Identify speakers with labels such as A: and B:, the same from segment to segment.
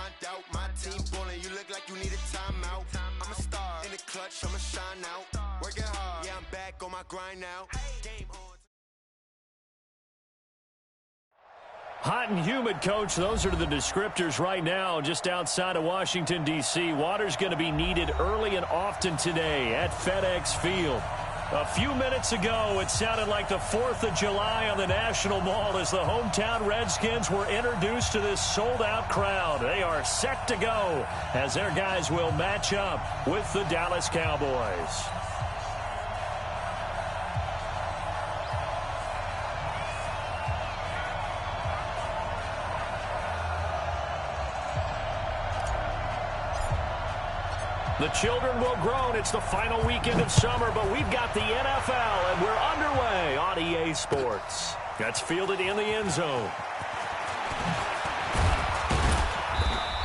A: find out. My team ballin', you look like you need a timeout. I'm a star in the clutch, I'ma shine out. Working hard, yeah, I'm back on my grind now. Game on.
B: Hot and humid, Coach. Those are the descriptors right now just outside of Washington, D.C. Water's going to be needed early and often today at FedEx Field. A few minutes ago, it sounded like the 4th of July on the National Mall as the hometown Redskins were introduced to this sold-out crowd. They are set to go as their guys will match up with the Dallas Cowboys. The children will groan. It's the final weekend of summer, but we've got the NFL, and we're underway on EA Sports. That's fielded in the end zone.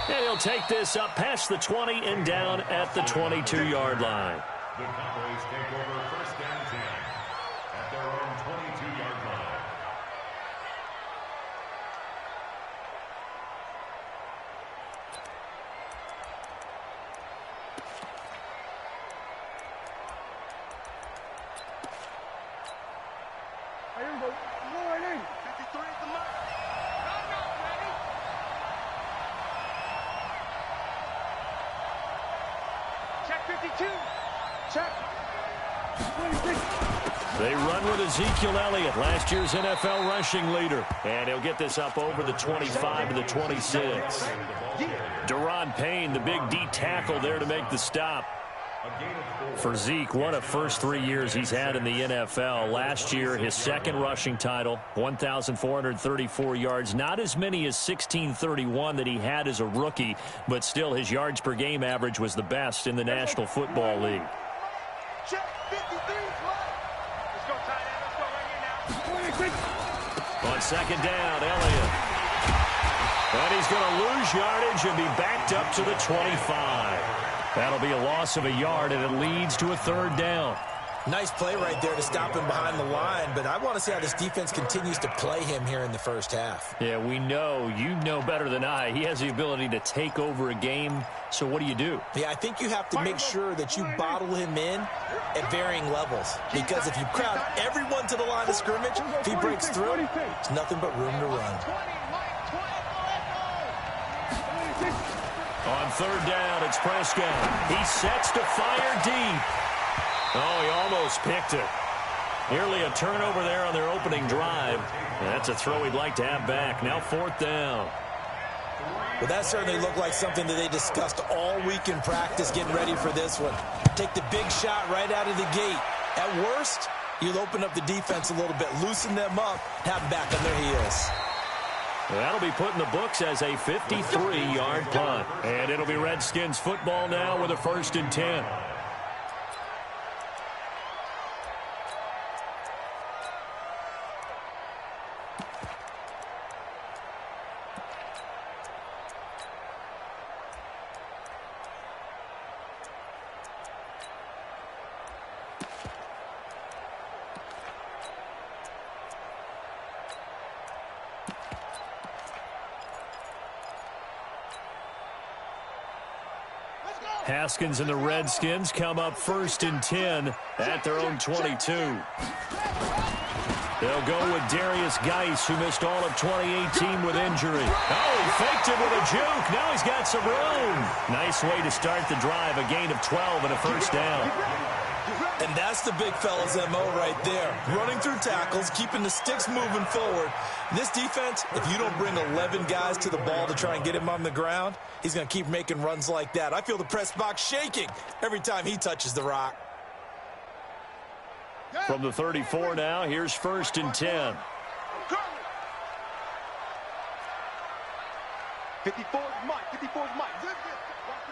B: And he'll take this up past the 20 and down at the 22-yard line.
C: The Cowboys take over first and 10 at their own 22-yard line.
B: They run with Ezekiel Elliott, last year's NFL rushing leader. And he'll get this up over the 25 to the 26. Daron Payne, the big D tackle there to make the stop. For Zeke, what a first 3 years he's had in the NFL. Last year, his second rushing title, 1,434 yards. Not as many as 1,631 that he had as a rookie, but still his yards per game average was the best in the National Football League. On second down, Elliott. And he's going to lose yardage and be backed up to the 25. That'll be a loss of a yard, and it leads to a third down.
D: Nice play right there to stop him behind the line, but I want to see how this defense continues to play him here in the first half.
B: Yeah, we know. You know better than I. He has the ability to take over a game, so what do you do?
D: Yeah, I think you have to make sure that you bottle him in at varying levels, because if you crowd everyone to the line of scrimmage, if he breaks through, it's nothing but room to run.
B: On third down, it's Prescott. He sets to fire deep. Oh, he almost picked it. Nearly a turnover there on their opening drive. And that's a throw he'd like to have back. Now fourth down.
D: Well, that certainly looked like something that they discussed all week in practice getting ready for this one. Take the big shot right out of the gate. At worst, you'll open up the defense a little bit, loosen them up, have them back on their heels.
B: That'll be put in the books as a 53-yard punt. And it'll be Redskins football now with a 1st and 10. Haskins and the Redskins come up 1st and 10 at their own 22. They'll go with Darius Geis, who missed all of 2018 with injury. Oh, he faked it with a juke. Now he's got some room. Nice way to start the drive. A gain of 12 and a 1st down.
D: And that's the big fella's MO right there. Running through tackles, keeping the sticks moving forward. This defense, if you don't bring 11 guys to the ball to try and get him on the ground, he's going to keep making runs like that. I feel the press box shaking every time he touches the rock.
B: From the 34 now, here's 1st and 10.
E: 54 is Mike. 54 is Mike. Watch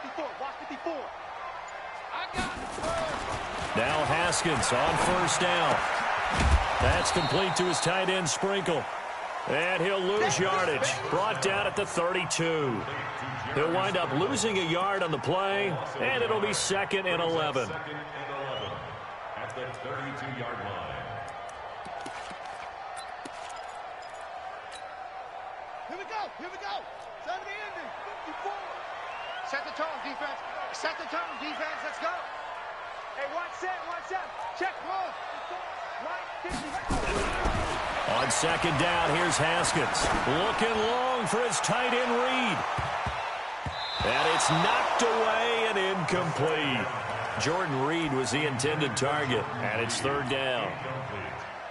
E: 54. Watch 54. I got it.
B: Now Haskins on 1st down. That's complete to his tight end, Sprinkle. And he'll lose yardage. Brought down at the 32. He'll wind up losing a yard on the play, and it'll be 2nd and 11.
C: At the 32-yard line.
E: Here we go. Here we go. Set the tone, defense. Set the tone, defense. Let's go. Hey, watch that. Check, one.
B: On second down, here's Haskins. Looking long for his tight end Reed. And it's knocked away and incomplete. Jordan Reed was the intended target, and it's third down.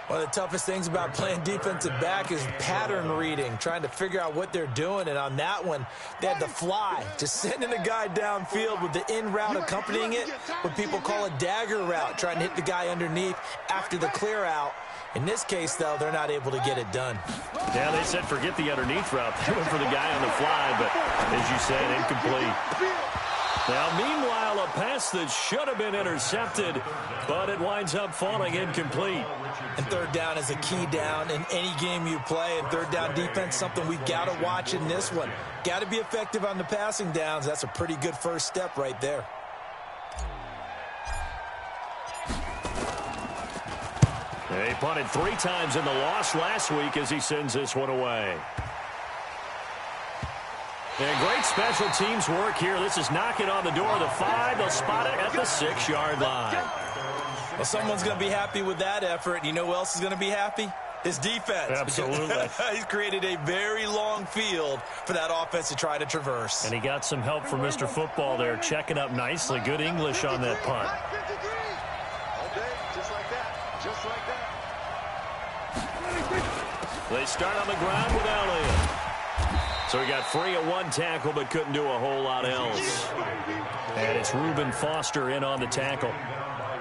D: One of the toughest things about playing defensive back is pattern reading, trying to figure out what they're doing. And on that one, they had to fly, just sending a guy downfield with the in route accompanying it, what people call a dagger route, trying to hit the guy underneath after the clear out. In this case, though, they're not able to get it done.
B: Yeah, they said forget the underneath route. They went for the guy on the fly, but as you said, incomplete. Now, meanwhile, a pass that should have been intercepted, but it winds up falling incomplete.
D: And third down is a key down in any game you play. And third down defense, something we've got to watch in this one. Got to be effective on the passing downs. That's a pretty good first step right there.
B: He punted 3 times in the loss last week as he sends this one away. And great special teams work here. This is knocking on the door of the 5. They'll spot it at the 6-yard line.
D: Well, someone's going to be happy with that effort. You know who else is going to be happy? His defense.
B: Absolutely.
D: He's created a very long field for that offense to try to traverse.
B: And he got some help from Mr. Football there, checking up nicely. Good English on that punt.
E: Just like that. Just like that.
B: They start on the ground with Elliott. So he got free at one tackle, but couldn't do a whole lot else. And it's Reuben Foster in on the tackle.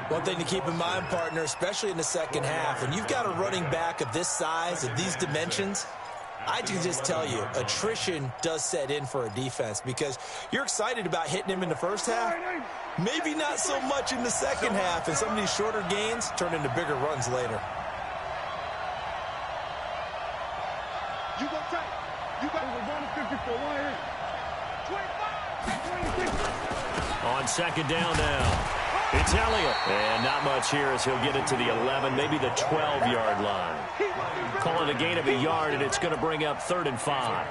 D: One thing to keep in mind, partner, especially in the second half, when you've got a running back of this size, of these dimensions, I can just tell you, attrition does set in for a defense because you're excited about hitting him in the first half. Maybe not so much in the second half, and some of these shorter gains turn into bigger runs later.
E: You go tight. You got it. 54. 25.
B: On second down now. It's Elliott. And not much here as he'll get it to the 11, maybe the 12-yard line. Call it a gain of a yard, and it's going to bring up 3rd and 5.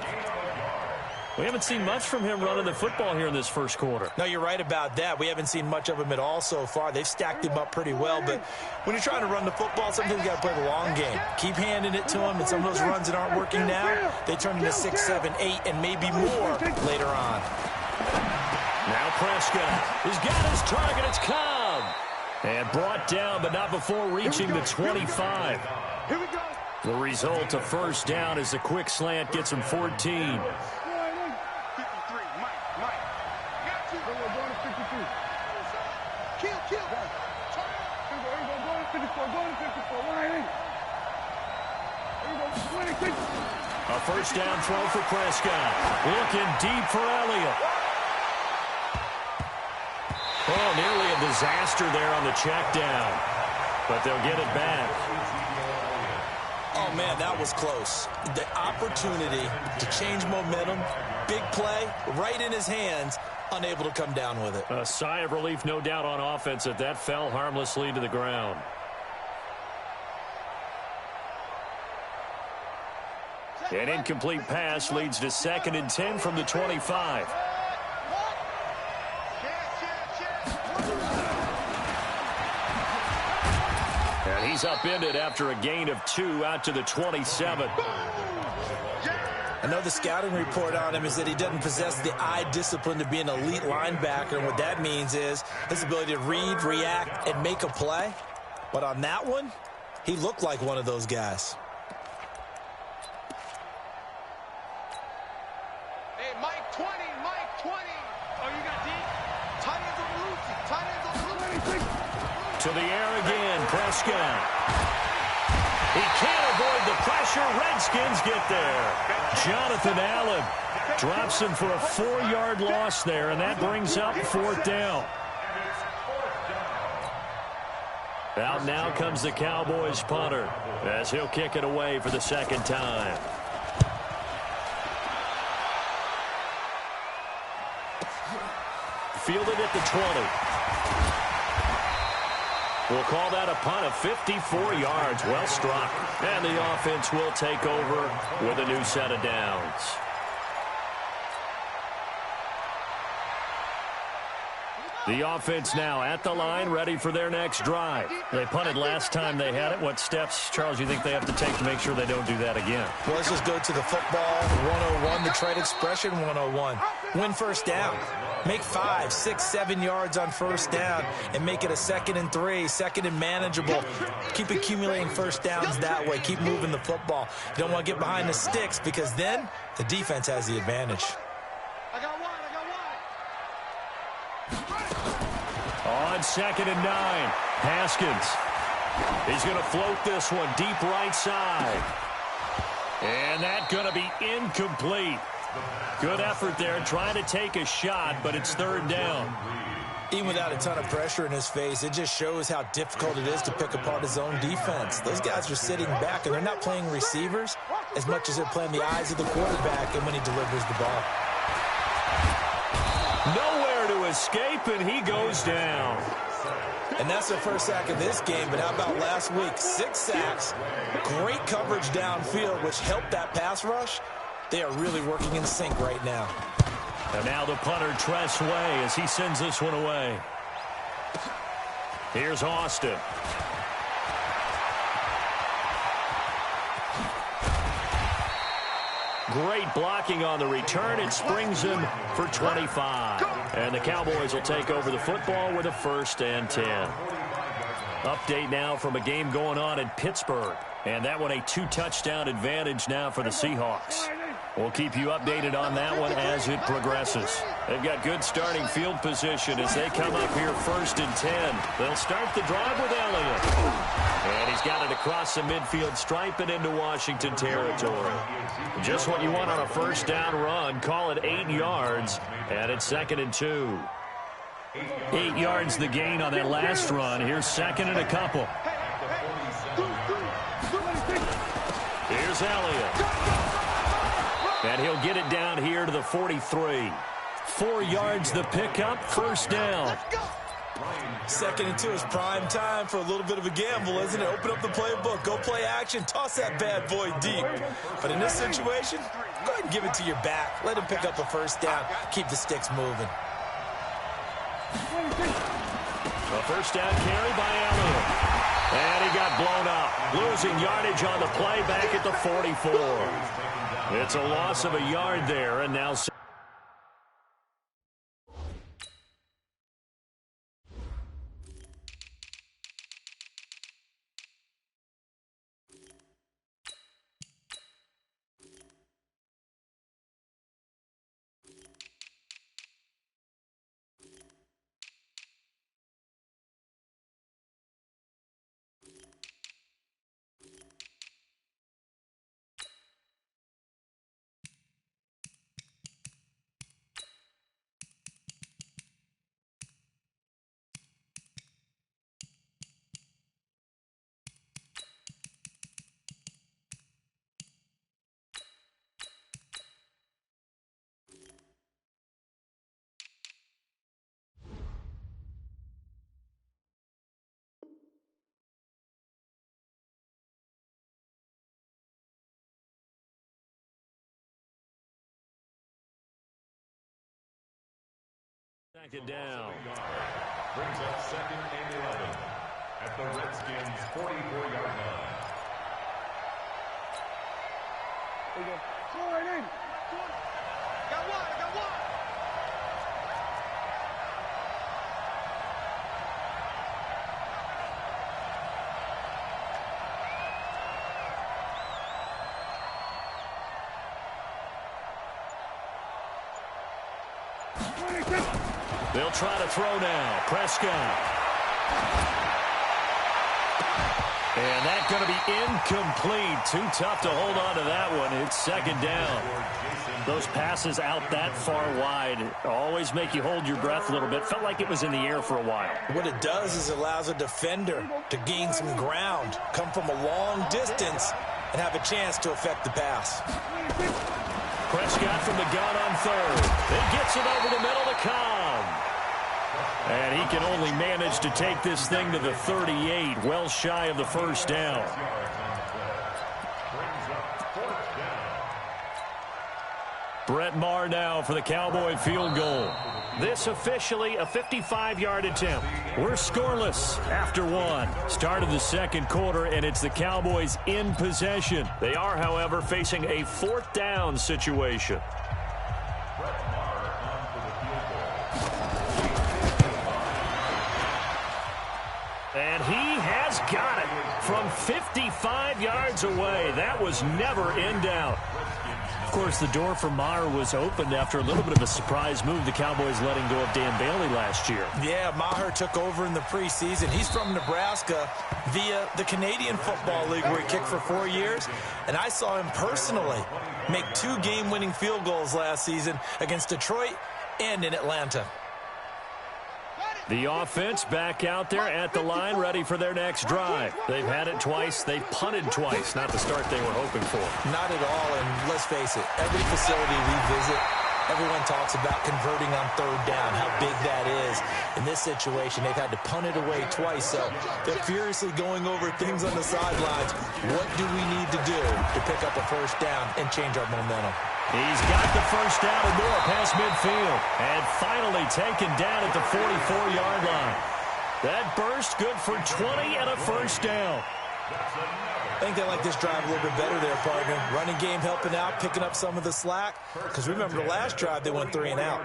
B: We haven't seen much from him running the football here in this first quarter.
D: No, you're right about that. We haven't seen much of him at all so far. They've stacked him up pretty well, but when you're trying to run the football, sometimes you got to play the long game. Keep handing it to him, and some of those runs that aren't working now, they turn into 6, 7, 8, and maybe more later on.
B: Now Prescott. He's got his target. It's Cobb. And brought down, but not before reaching the 25.
E: Here we go.
B: The result, a first down as the quick slant gets him 14. A first down throw for Prescott. Looking deep for Elliott. Oh, nearly a disaster there on the check down. But they'll get it back.
D: Oh, man, that was close. The opportunity to change momentum, big play, right in his hands, unable to come down with it.
B: A sigh of relief, no doubt, on offense that that fell harmlessly to the ground. An incomplete pass leads to 2nd and 10 from the 25. And he's upended after a gain of 2 out to the 27.
D: I know the scouting report on him is that he doesn't possess the eye discipline to be an elite linebacker. And what that means is his ability to read, react, and make a play. But on that one, he looked like one of those guys.
E: Hey, Mike 20. Oh, you got deep. Tight ends on the loose.
B: To the air again, Prescott. He can't avoid the pressure. Redskins get there. Jonathan Allen drops him for a 4-yard loss there, and that brings up 4th down. Out now comes the Cowboys punter as he'll kick it away for the 2nd time. Fielded at the 20. We'll call that a punt of 54 yards. Well struck. And the offense will take over with a new set of downs. The offense now at the line, ready for their next drive. They punted last time they had it. What steps, Charles, you think they have to take to make sure they don't do that again?
D: Well, let's just go to the football 101, the trade expression 101. Win first down. Make 5, 6, 7 yards on first down and make it a 2nd and 3, 2nd and manageable. Keep accumulating first downs that way. Keep moving the football. You don't want to get behind the sticks because then the defense has the advantage.
B: On 2nd and 9, Haskins. He's going to float this one deep right side. And that's going to be incomplete. Good effort there, trying to take a shot, but it's 3rd down.
D: Even without a ton of pressure in his face, it just shows how difficult it is to pick apart his own defense. Those guys are sitting back, and they're not playing receivers as much as they're playing the eyes of the quarterback and when he delivers the ball.
B: Nowhere to escape, and he goes down.
D: And that's their first sack of this game, but how about last week? 6 sacks, great coverage downfield, which helped that pass rush. They are really working in sync right now.
B: And now the punter, Tress Way, as he sends this one away. Here's Austin. Great blocking on the return. It springs him for 25. And the Cowboys will take over the football with a 1st and 10. Update now from a game going on in Pittsburgh. And that one a 2-touchdown advantage now for the Seahawks. We'll keep you updated on that one as it progresses. They've got good starting field position as they come up here 1st and 10. They'll start the drive with Elliott. And he's got it across the midfield stripe and into Washington territory. Just what you want on a 1st down run. Call it 8 yards, and it's 2nd and 2. 8 yards the gain on that last run. Here's 2nd and a couple. Here's Elliott. And he'll get it down here to the 43. 4 yards the pickup, 1st down.
D: 2nd and 2 is prime time for a little bit of a gamble, isn't it? Open up the playbook, go play action, toss that bad boy deep. But in this situation, go ahead and give it to your back. Let him pick up a 1st down. Keep the sticks moving.
B: A 1st down carry by Elliott. And he got blown up. Losing yardage on the play back at the 44. It's a loss of a yard there, and now... Second down.
C: Brings up 2nd and 11 at the Redskins' 44-yard line.
E: There you go. Throw right in. Got one.
B: They'll try to throw now. Prescott. And that's going to be incomplete. Too tough to hold on to that one. It's 2nd down. Those passes out that far wide always make you hold your breath a little bit. Felt like it was in the air for a while.
D: What it does is it allows a defender to gain some ground, come from a long distance, and have a chance to affect the pass.
B: Prescott from the gun on 3rd. It gets it over the middle to Cobb. And he can only manage to take this thing to the 38, well shy of the 1st down. Brett Maher now for the Cowboy field goal. This officially a 55-yard attempt. We're scoreless after one. Start of the second quarter, and it's the Cowboys in possession. They are, however, facing a fourth down situation. And he has got it from 55 yards away. That was never in doubt. Of course, the door for Maher was opened after a little bit of a surprise move. The Cowboys letting go of Dan Bailey last year.
D: Yeah, Maher took over in the preseason. He's from Nebraska via the Canadian Football League where he kicked for 4 years. And I saw him personally make 2 game-winning field goals last season against Detroit and in Atlanta.
B: The offense back out there at the line, ready for their next drive. They've had it twice. They've punted twice. Not the start they were hoping for.
D: Not at all, and let's face it, every facility we visit, everyone talks about converting on third down, how big that is. In this situation, they've had to punt it away twice, so they're furiously going over things on the sidelines. What do we need to do to pick up a first down and change our momentum?
B: He's got the first down and more past midfield. And finally taken down at the 44-yard line. That burst good for 20 and a first down.
D: I think they like this drive a little bit better there, partner. Running game helping out, picking up some of the slack. Because remember the last drive, they went 3 and out.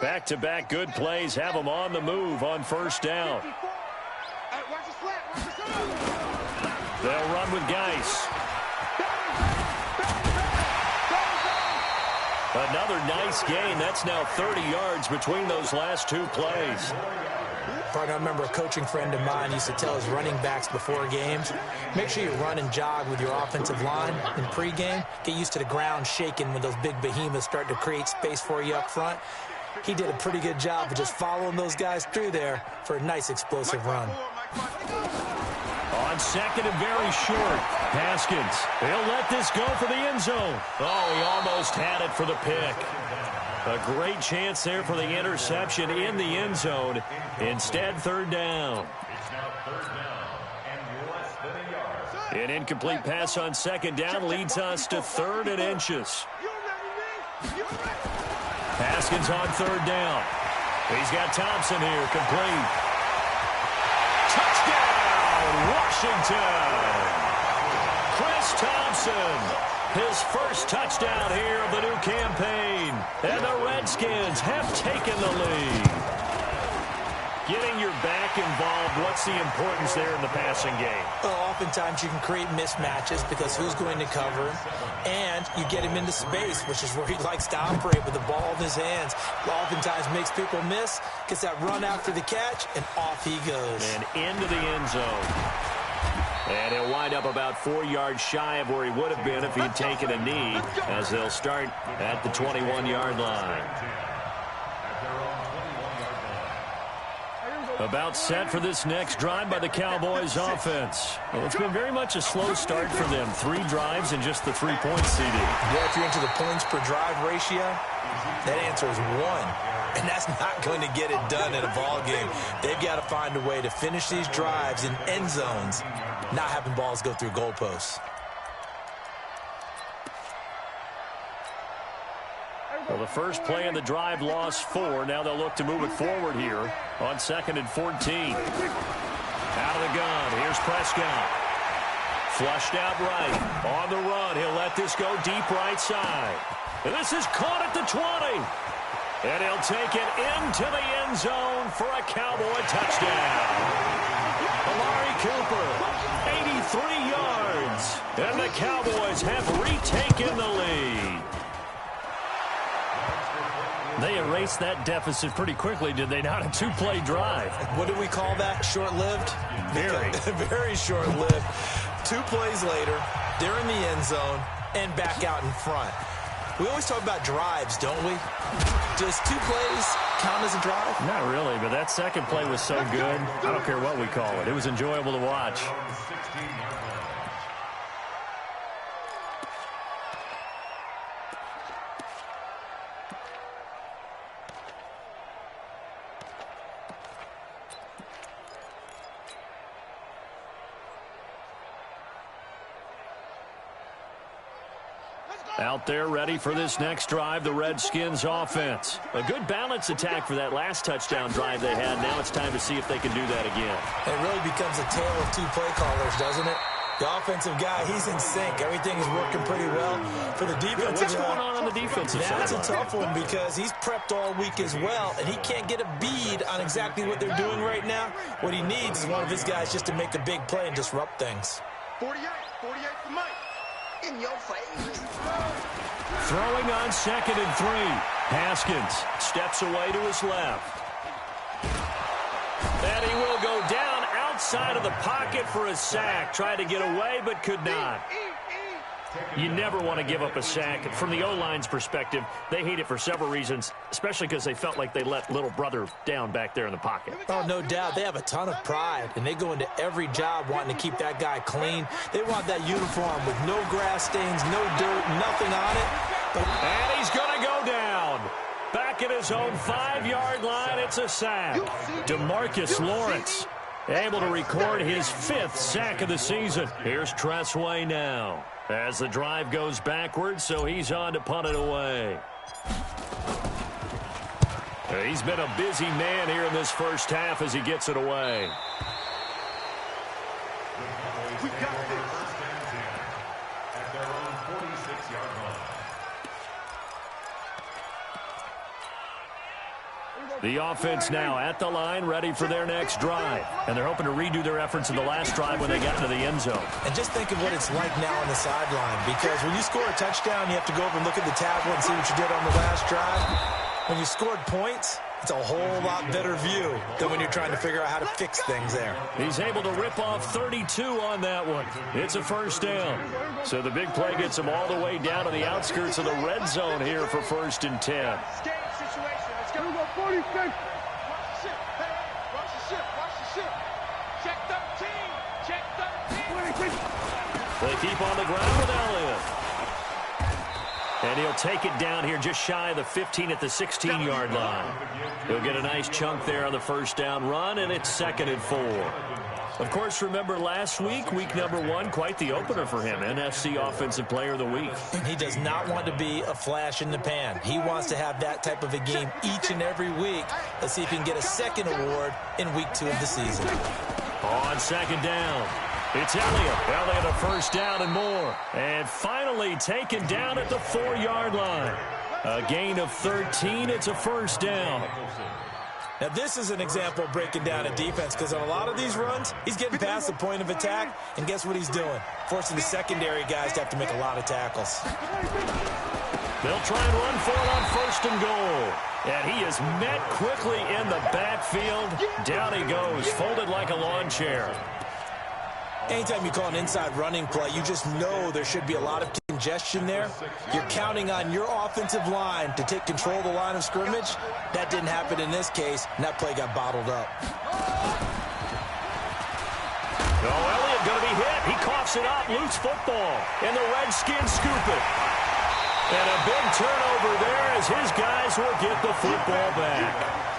B: Back-to-back good plays have them on the move on first down. They'll run with Geis. Another nice gain. That's now 30 yards between those last 2 plays.
D: Partner, I remember a coaching friend of mine used to tell his running backs before games, make sure you run and jog with your offensive line in pregame. Get used to the ground shaking when those big behemoths start to create space for you up front. He did a pretty good job of just following those guys through there for a nice explosive run.
B: On second and very short, Haskins. He'll let this go for the end zone. Oh, he almost had it for the pick. A great chance there for the interception in the end zone. Instead, third down. An incomplete pass on second down leads us to 3rd and inches. Haskins on third down. He's got Thompson here, complete. Touchdown, Washington. Chris Thompson, his first touchdown here of the new campaign. And the Redskins have taken the lead. Getting your back involved, what's the importance there in the passing game?
D: Well, oftentimes you can create mismatches because who's going to cover him, and you get him into space, which is where he likes to operate with the ball in his hands. Oftentimes makes people miss, gets that run after the catch, and off he goes.
B: And into the end zone. And he'll wind up about 4 yards shy of where he would have been if he'd taken a knee, as they'll start at the 21-yard line. About set for this next drive by the Cowboys offense. Well, it's been very much a slow start for them. 3 drives and just the 3 points, CD.
D: Yeah, if you're into the points per drive ratio, that answer is 1. And that's not going to get it done in a ball game. They've got to find a way to finish these drives in end zones, not having balls go through goalposts.
B: Well, the first play in the drive lost 4. Now they'll look to move it forward here on 2nd and 14. Out of the gun. Here's Prescott. Flushed out right. On the run. He'll let this go deep right side. And this is caught at the 20. And he'll take it into the end zone for a Cowboy touchdown. Amari Cooper, 83 yards. And the Cowboys have retaken the lead. They erased that deficit pretty quickly, did they not? A 2-play drive.
D: What do we call that? Short-lived?
B: Very.
D: Very short-lived. 2 plays later, they're in the end zone and back out in front. We always talk about drives, don't we? Does 2 plays count as a drive?
B: Not really, but that second play was so good. I don't care what we call it. It was enjoyable to watch. Out there ready for this next drive, the Redskins offense. A good balance attack for that last touchdown drive they had. Now it's time to see if they can do that again.
D: It really becomes a tale of two play callers, doesn't it? The offensive guy, he's in sync. Everything is working pretty well. For the defensive
B: What's going on the defensive side?
D: That's a tough one because he's prepped all week as well, and he can't get a bead on exactly what they're doing right now. What he needs is one of his guys just to make a big play and disrupt things.
E: 48 for Mike. In your face.
B: Throwing on 2nd and 3. Haskins steps away to his left. And he will go down outside of the pocket for a sack. Tried to get away, but could not. You never want to give up a sack. From the O-line's perspective, they hate it for several reasons, especially because they felt like they let little brother down back there in the pocket.
D: Oh, no doubt. They have a ton of pride, and they go into every job wanting to keep that guy clean. They want that uniform with no grass stains, no dirt, nothing on it.
B: And he's going to go down. Back at his own 5-yard line, it's a sack. DeMarcus Lawrence able to record his 5th sack of the season. Here's Tressway now as the drive goes backwards, so he's on to punt it away. He's been a busy man here in this first half as he gets it away.
E: We got this.
C: First and 10 at their own 46-yard line.
B: The offense now at the line, ready for their next drive. And they're hoping to redo their efforts in the last drive when they got into the end zone.
D: And just think of what it's like now on the sideline, because when you score a touchdown, you have to go over and look at the tablet and see what you did on the last drive. When you scored points, it's a whole lot better view than when you're trying to figure out how to fix things there.
B: He's able to rip off 32 on that one. It's a first down. So the big play gets him all the way down to the outskirts of the red zone here for 1st and 10.
E: Game situation. Let's go. 46. Watch the ship. Hey, watch the ship. Watch the ship. Check 13. Check 13.
B: They keep on the ground with Elliott. And he'll take it down here just shy of the 15 at the 16-yard line. He'll get a nice chunk there on the first down run, and it's 2nd and 4. Of course, remember last week, week number 1, quite the opener for him, NFC Offensive Player of the Week.
D: He does not want to be a flash in the pan. He wants to have that type of a game each and every week. Let's see if he can get a second award in week 2 of the season.
B: On 2nd down, it's Elliott. Elliott a first down and more. And finally taken down at the 4-yard line. A gain of 13. It's a first down.
D: Now, this is an example of breaking down a defense, because on a lot of these runs, he's getting past the point of attack, and guess what he's doing? Forcing the secondary guys to have to make a lot of tackles.
B: They'll try and run for it on 1st and goal. And he is met quickly in the backfield. Down he goes, folded like a lawn chair.
D: Anytime you call an inside running play, you just know there should be a lot of congestion there. You're counting on your offensive line to take control of the line of scrimmage. That didn't happen in this case, and that play got bottled up.
B: Oh, Elliott going to be hit. He coughs it up, loose football, and the Redskins scoop it. And a big turnover there as his guys will get the football back.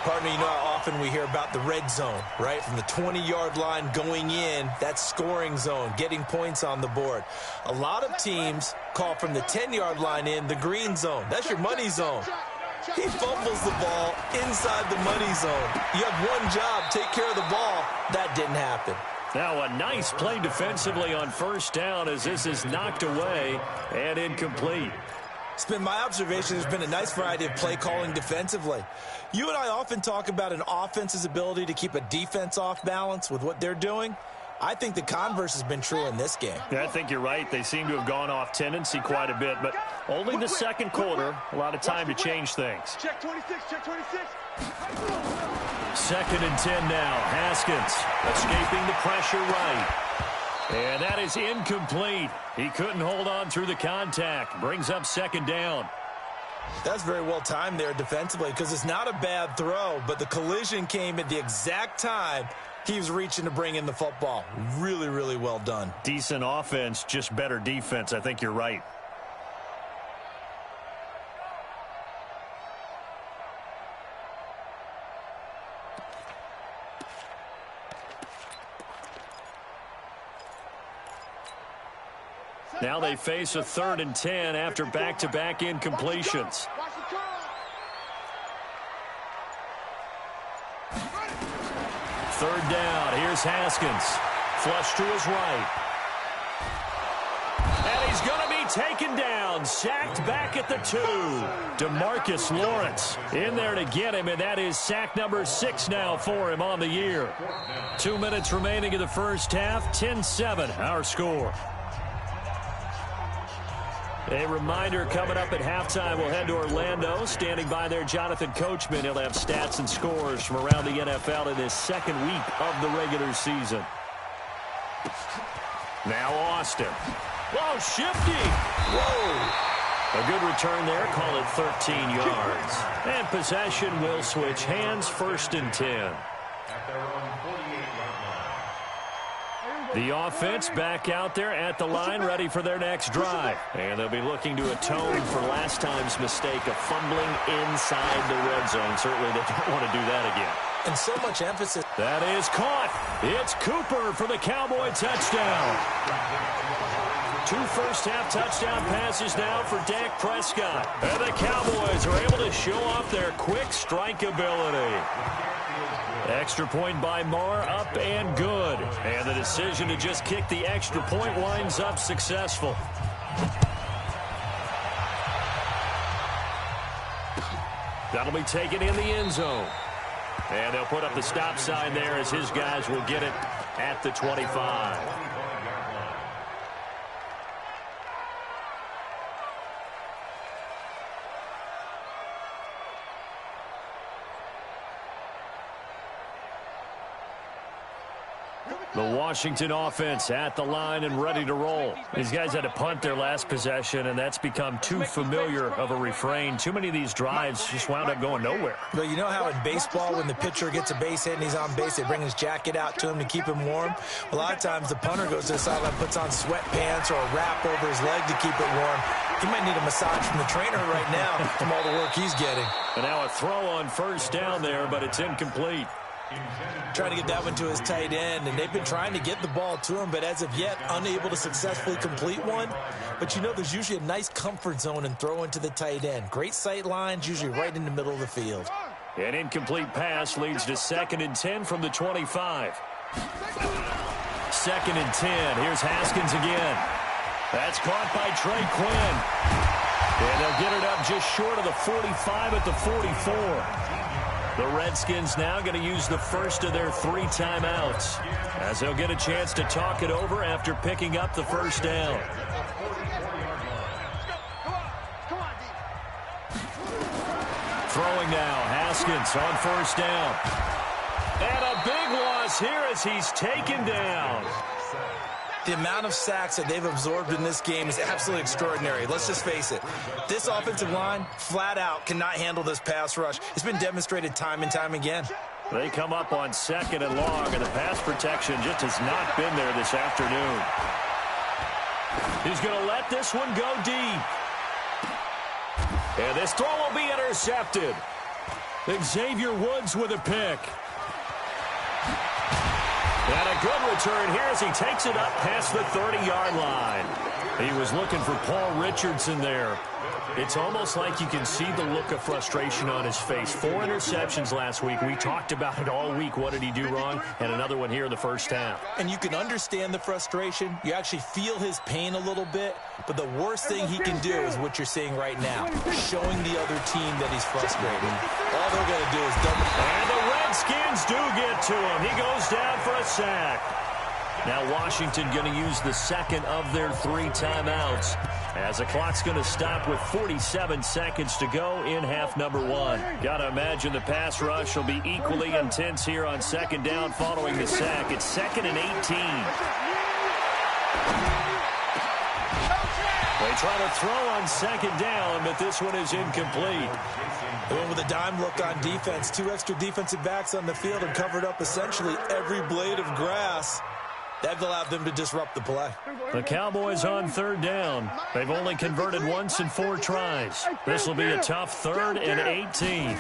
D: Partner, you know how often we hear about the red zone, right? From the 20-yard line going in, that scoring zone, getting points on the board. A lot of teams call from the 10-yard line in the green zone. That's your money zone. He fumbles the ball inside the money zone. You have one job, take care of the ball. That didn't happen.
B: Now a nice play defensively on 1st down as this is knocked away and incomplete.
D: It's been my observation there's been a nice variety of play calling defensively. You and I often talk about an offense's ability to keep a defense off balance with what they're doing. I think the converse has been true in this game.
B: Yeah, I think you're right. They seem to have gone off tendency quite a bit, but only the second quarter, a lot of time to change things.
E: Check 26, check 26.
B: 2nd and 10 now. Haskins escaping the pressure right. And that is incomplete. He couldn't hold on through the contact. Brings up 2nd down.
D: That's very well timed there defensively, because it's not a bad throw, but the collision came at the exact time he was reaching to bring in the football. Really, really well done.
B: Decent offense, just better defense. I think you're right. Now they face a 3rd and 10 after back-to-back incompletions. Third down. Here's Haskins. Flush to his right. And he's going to be taken down. Sacked back at the 2. DeMarcus Lawrence in there to get him, and that is sack number 6 now for him on the year. 2 minutes remaining in the first half. 10-7 our score. A reminder, coming up at halftime, we'll head to Orlando. Standing by there, Jonathan Coachman. He'll have stats and scores from around the NFL in this second week of the regular season. Now Austin. Whoa, shifty. Whoa. A good return there. Call it 13 yards. And possession will switch hands. 1st and 10.
C: At their own 48-yard line.
B: The offense back out there at the line, ready for their next drive. And they'll be looking to atone for last time's mistake of fumbling inside the red zone. Certainly they don't want to do that again.
D: And so much emphasis.
B: That is caught. It's Cooper for the Cowboy touchdown. 2 first-half touchdown passes now for Dak Prescott. And the Cowboys are able to show off their quick strike ability. Extra point by Marr, up and good. And the decision to just kick the extra point winds up successful. That'll be taken in the end zone. And they'll put up the stop sign there as his guys will get it at the 25. The Washington offense at the line and ready to roll. These guys had to punt their last possession, and that's become too familiar of a refrain. Too many of these drives just wound up going nowhere.
D: Well, you know how in baseball, when the pitcher gets a base hit and he's on base, they bring his jacket out to him to keep him warm? A lot of times the punter goes to the sideline, puts on sweatpants or a wrap over his leg to keep it warm. He might need a massage from the trainer right now from all the work he's getting.
B: And now a throw on first down there, but it's incomplete.
D: Trying to get that one to his tight end, and they've been trying to get the ball to him, but as of yet, unable to successfully complete one. But you know, there's usually a nice comfort zone in throwing to the tight end. Great sight lines, usually right in the middle of the field.
B: An incomplete pass leads to 2nd and 10 from the 25. 2nd and 10. Here's Haskins again. That's caught by Trey Quinn. And they'll get it up just short of the 45 at the 44. The Redskins now going to use the first of their 3 timeouts as they'll get a chance to talk it over after picking up the first down. Throwing now, Haskins on first down. And a big loss here as he's taken down.
D: The amount of sacks that they've absorbed in this game is absolutely extraordinary. Let's just face it. This offensive line, flat out, cannot handle this pass rush. It's been demonstrated time and time again.
B: They come up on 2nd and long, and the pass protection just has not been there this afternoon. He's going to let this one go deep. And this throw will be intercepted. Xavier Woods with a pick. And a good return here as he takes it up past the 30-yard line. He was looking for Paul Richardson there. It's almost like you can see the look of frustration on his face. 4 interceptions last week. We talked about it all week. What did he do wrong? And another one here in the first half.
D: And you can understand the frustration. You actually feel his pain a little bit. But the worst thing he can do is what you're seeing right now, showing the other team that he's frustrated. All they're going to do is double.
B: And the Redskins do get to him. He goes down for a sack. Now Washington going to use the 2nd of their 3 timeouts as the clock's going to stop with 47 seconds to go in half number 1. Got to imagine the pass rush will be equally intense here on 2nd down following the sack. It's 2nd and 18. They try to throw on 2nd down, but this one is incomplete.
D: They went with a dime look on defense. 2 extra defensive backs on the field and covered up essentially every blade of grass. That allowed them to disrupt the play.
B: The Cowboys on 3rd down. They've only converted once in 4 tries. This will be a tough 3rd and 18.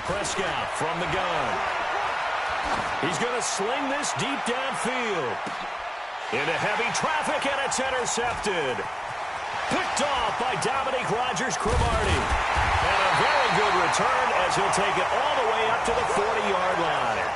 B: Prescott from the gun. He's going to sling this deep downfield. Into heavy traffic, and it's intercepted. Picked off by Dominique Rodgers-Cromartie. And a very good return as he'll take it all the way up to the 40-yard line.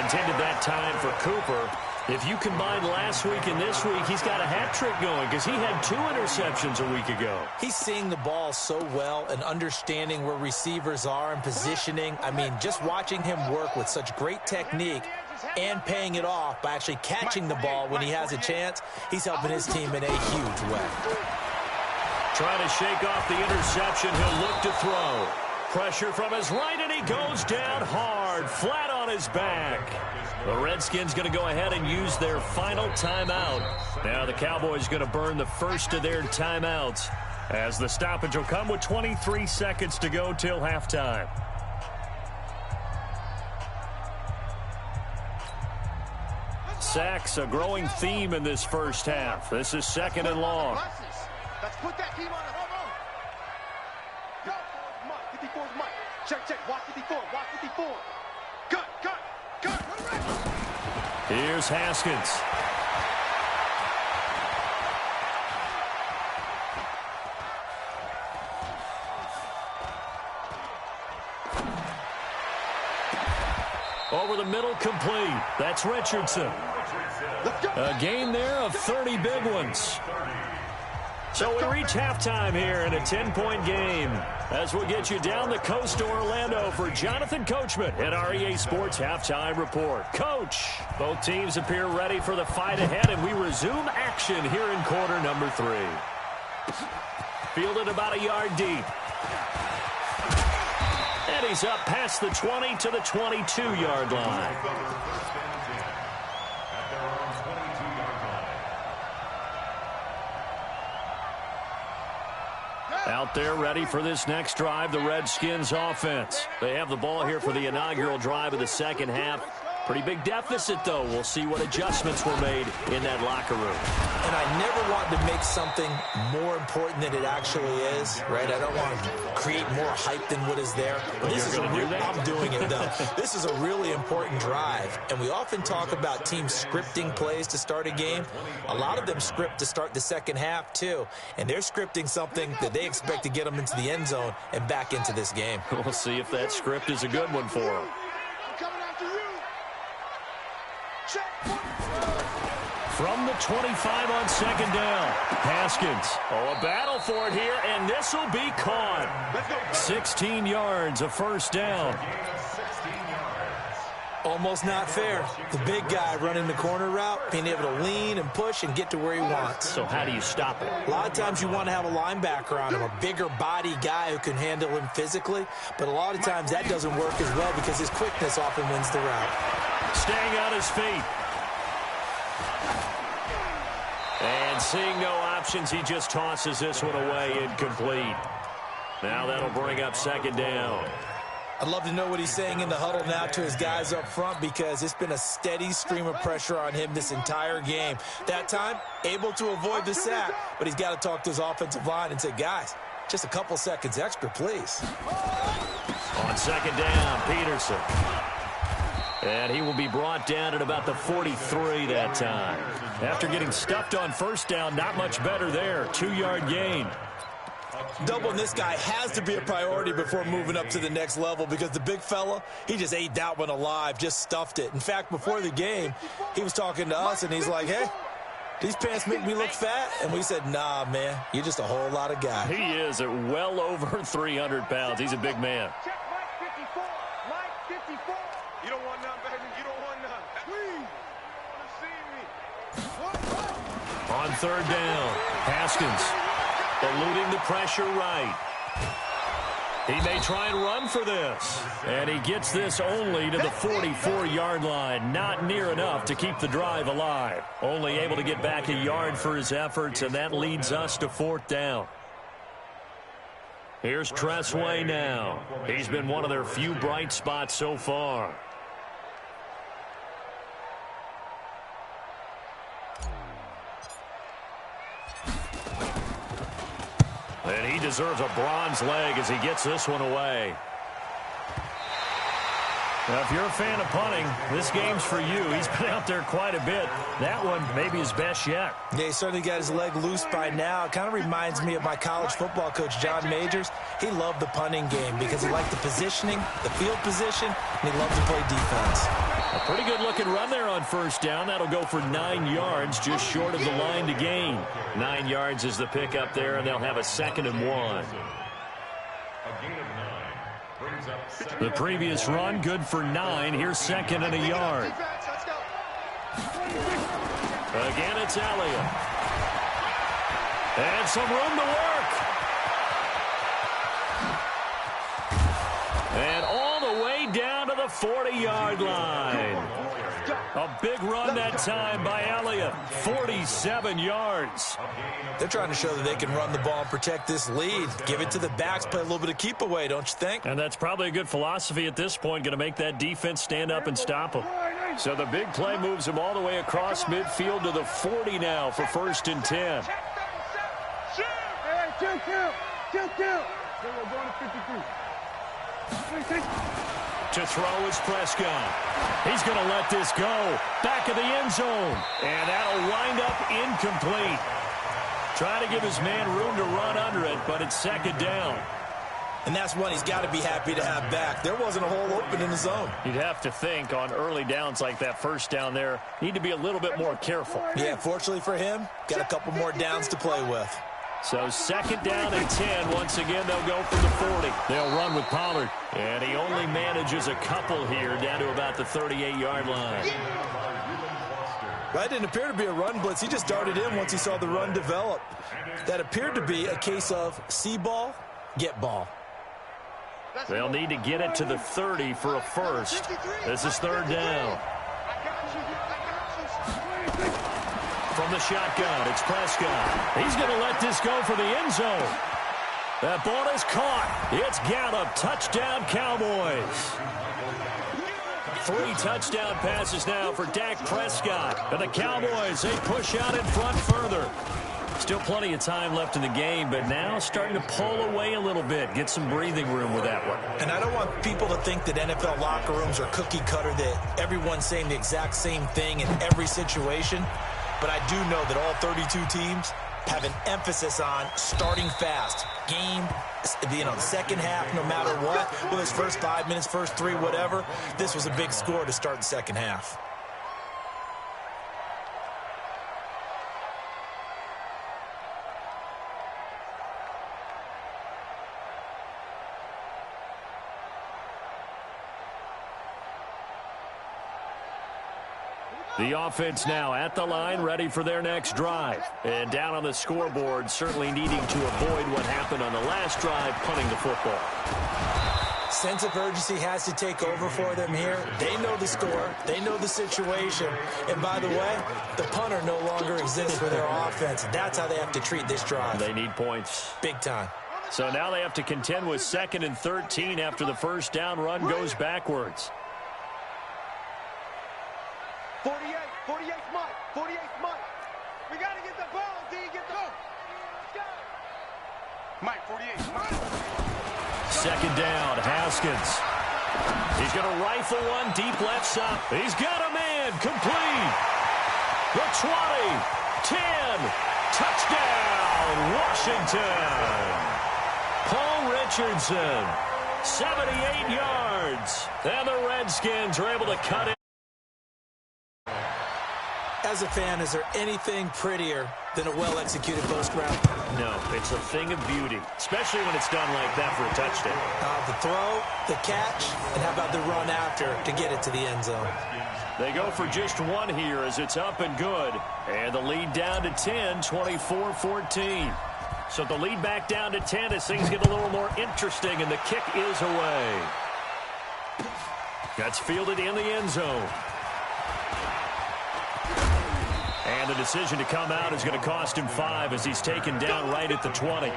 B: Intended that time for Cooper. If you combine last week and this week, he's got a hat trick going because he had 2 interceptions a week ago.
D: He's seeing the ball so well and understanding where receivers are and positioning. I mean, just watching him work with such great technique and paying it off by actually catching the ball when he has a chance, he's helping his team in a huge way.
B: Trying to shake off the interception, he'll look to throw. Pressure from his right, and he goes down hard, flat on his back. The Redskins going to go ahead and use their final timeout. Now the Cowboys going to burn the first of their timeouts as the stoppage will come with 23 seconds to go till halftime. Sacks, a growing theme in this first half. This is 2nd and long.
E: Let's put that team on the home run. Go, 54's Mike. Check. Watch 54. Watch 54. Cut.
B: Here's Haskins. Over the middle, complete. That's Richardson. A game there of 30 big ones. So we reach halftime here in a 10-point game as we get you down the coast to Orlando for Jonathan Coachman at our EA Sports Halftime Report. Coach, both teams appear ready for the fight ahead, and we resume action here in quarter number 3. Fielded about a yard deep. And he's up past the 20 to the 22-yard line. Out there ready for this next drive, the Redskins offense. They have the ball here for the inaugural drive of the second half. Pretty big deficit, though. We'll see what adjustments were made in that locker room.
D: And I never want to make something more important than it actually is, right? I don't want to create more hype than what is there. But this is I'm doing it, though. This is a really important drive. And we often talk about teams scripting plays to start a game. A lot of them script to start the second half, too. And they're scripting something that they expect to get them into the end zone and back into this game.
B: We'll see if that script is a good one for them. From the 25 on 2nd down, Haskins. Oh, a battle for it here, and this will be caught. 16 yards, a first down.
D: Almost not fair. The big guy running the corner route, being able to lean and push and get to where he wants.
B: So how do you stop it?
D: A lot of times you want to have a linebacker on him, a bigger body guy who can handle him physically, but a lot of times that doesn't work as well because his quickness often wins the route.
B: Staying on his feet. And seeing no options, he just tosses this one away, incomplete. Now that'll bring up 2nd down.
D: I'd love to know what he's saying in the huddle now to his guys up front because it's been a steady stream of pressure on him this entire game. That time, able to avoid the sack, but he's got to talk to his offensive line and say, guys, just a couple seconds extra, please.
B: On 2nd down, Peterson. And he will be brought down at about the 43 that time. After getting stuffed on first down, not much better there. 2-yard gain.
D: Doubling this guy has to be a priority before moving up to the next level because the big fella, he just ate that one alive, just stuffed it. In fact, before the game, he was talking to us, and he's like, hey, these pants make me look fat? And we said, nah, man, you're just a whole lot of guy.
B: He is at well over 300 pounds. He's a big man.
E: Check Mike 54. Mike 54. You don't want none, baby. You don't want none. Please. You want to see me.
B: On 3rd down, Haskins eluding the pressure right. He may try and run for this. And he gets this only to the 44-yard line. Not near enough to keep the drive alive. Only able to get back a yard for his efforts, and that leads us to 4th down. Here's Tressway now. He's been one of their few bright spots so far. And he deserves a bronze leg as he gets this one away. Now, if you're a fan of punting, this game's for you. He's been out there quite a bit. That one maybe his best yet.
D: Yeah, he certainly got his leg loose by now. It kind of reminds me of my college football coach, John Majors. He loved the punting game because he liked the positioning, the field position, and he loved to play defense.
B: A pretty good-looking run there on first down. That'll go for 9 yards, just short of the line to gain. 9 yards is the pickup there, and they'll have a 2nd and 1. The previous run, good for 9. Here's 2nd and a yard. Again, it's Elliott. And some room to work. And all the way down to the 40-yard line. A big run that time by Elliott. 47 yards.
D: They're trying to show that they can run the ball and protect this lead. Give it to the backs, play a little bit of keep away, don't you think?
B: And that's probably a good philosophy at this point, going to make that defense stand up and stop them. So the big play moves them all the way across midfield to the 40 now for 1st and 10. To throw is Prescott. He's going to let this go. Back of the end zone. And that'll wind up incomplete. Trying to give his man room to run under it, but it's 2nd down.
D: And that's one he's got to be happy to have back. There wasn't a hole open in the zone.
B: You'd have to think on early downs like that first down there, need to be a little bit more careful.
D: Yeah, fortunately for him, got a couple more downs to play with.
B: So 2nd down and 10. Once again, they'll go for the 40. They'll run with Pollard. And he only manages a couple here down to about the 38-yard line.
D: That didn't appear to be a run blitz. He just darted in once he saw the run develop. That appeared to be a case of see ball, get ball.
B: They'll need to get it to the 30 for a first. This is 3rd down. From the shotgun, it's Prescott. He's going to let this go for the end zone. That ball is caught. It's Gallup. Touchdown, Cowboys. 3 touchdown passes now for Dak Prescott. And the Cowboys, they push out in front further. Still plenty of time left in the game, but now starting to pull away a little bit. Get some breathing room with that one.
D: And I don't want people to think that NFL locker rooms are cookie cutter, that everyone's saying the exact same thing in every situation. But I do know that all 32 teams have an emphasis on starting fast. Game, the second half, no matter what. Whether it's first 5 minutes, first 3, whatever. This was a big score to start the second half.
B: The offense now at the line, ready for their next drive. And down on the scoreboard, certainly needing to avoid what happened on the last drive, punting the football.
D: Sense of urgency has to take over for them here. They know the score. They know the situation. And by the way, the punter no longer exists for their offense. That's how they have to treat this drive.
B: They need points.
D: Big time.
B: So now they have to contend with 2nd and 13 after the first down run goes backwards.
E: 48 Mike. We got to get the ball, D. Get the ball. Let's go. Mike, 48. Mike.
B: 2nd down, Haskins. He's going to rifle one deep left side. He's got a man, complete. The 20, 10, touchdown, Washington. Paul Richardson, 78 yards. And the Redskins are able to cut it.
D: As a fan, is there anything prettier than a well-executed post route?
B: No, it's a thing of beauty, especially when it's done like that for a touchdown.
D: The throw, the catch, and how about the run after to get it to the end zone?
B: They go for just one here as it's up and good. And the lead down to 10, 24-14. So the lead back down to 10 as things get a little more interesting, and the kick is away. That's fielded in the end zone. And the decision to come out is going to cost him 5 as he's taken down right at the 20.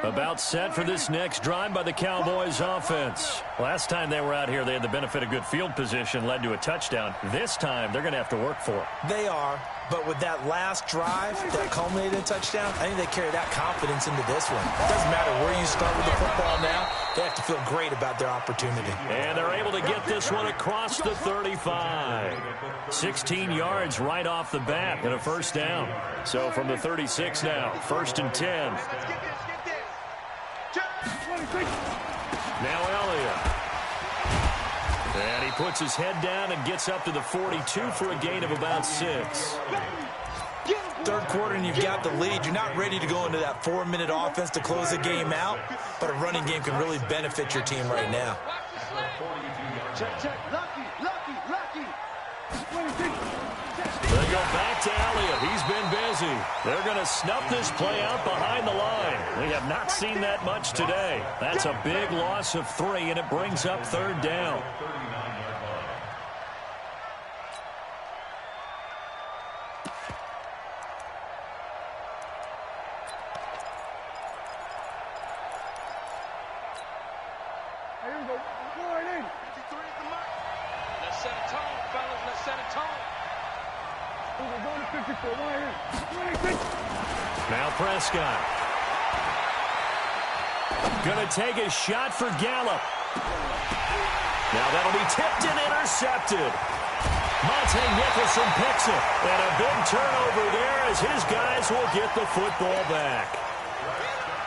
B: About set for this next drive by the Cowboys offense. Last time they were out here, they had the benefit of good field position, led to a touchdown. This time, they're going to have to work for it.
D: They are, But with that last drive, that culminated touchdown, I think they carry that confidence into this one. It doesn't matter where you start with the football now. They have to feel great about their opportunity.
B: And they're able to get this one across the 35. 16 yards right off the bat and a first down. So from the 36 now, 1st and 10. Now Elliott. And he puts his head down and gets up to the 42 for a gain of about 6.
D: Third quarter and you've got the lead. You're not ready to go into that 4-minute offense to close the game out, but a running game can really benefit your team right now.
B: They go back to Elliott. He's been busy. They're going to snuff this play out behind the line. We have not seen that much today. That's a big loss of 3, and it brings up 3rd down.
E: Let's set a tone, fellas. Let's set a tone.
B: Now Prescott. Going to take a shot for Gallup. Now that'll be tipped and intercepted. Monte Nicholson picks it. And a big turnover there as his guys will get the football back.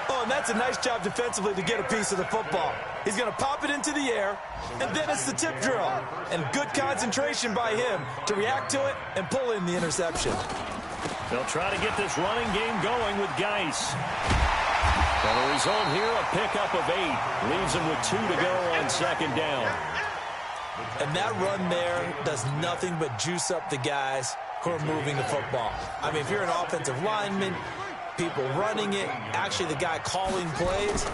D: Oh, and that's a nice job defensively to get a piece of the football. He's going to pop it into the air, and then it's the tip drill. And good concentration by him to react to it and pull in the interception.
B: They'll try to get this running game going with Geis. And the result here, a pickup of 8. Leaves him with 2 to go on 2nd down.
D: And that run there does nothing but juice up the guys who are moving the football. I mean, if you're an offensive lineman, people running it, actually the guy calling plays,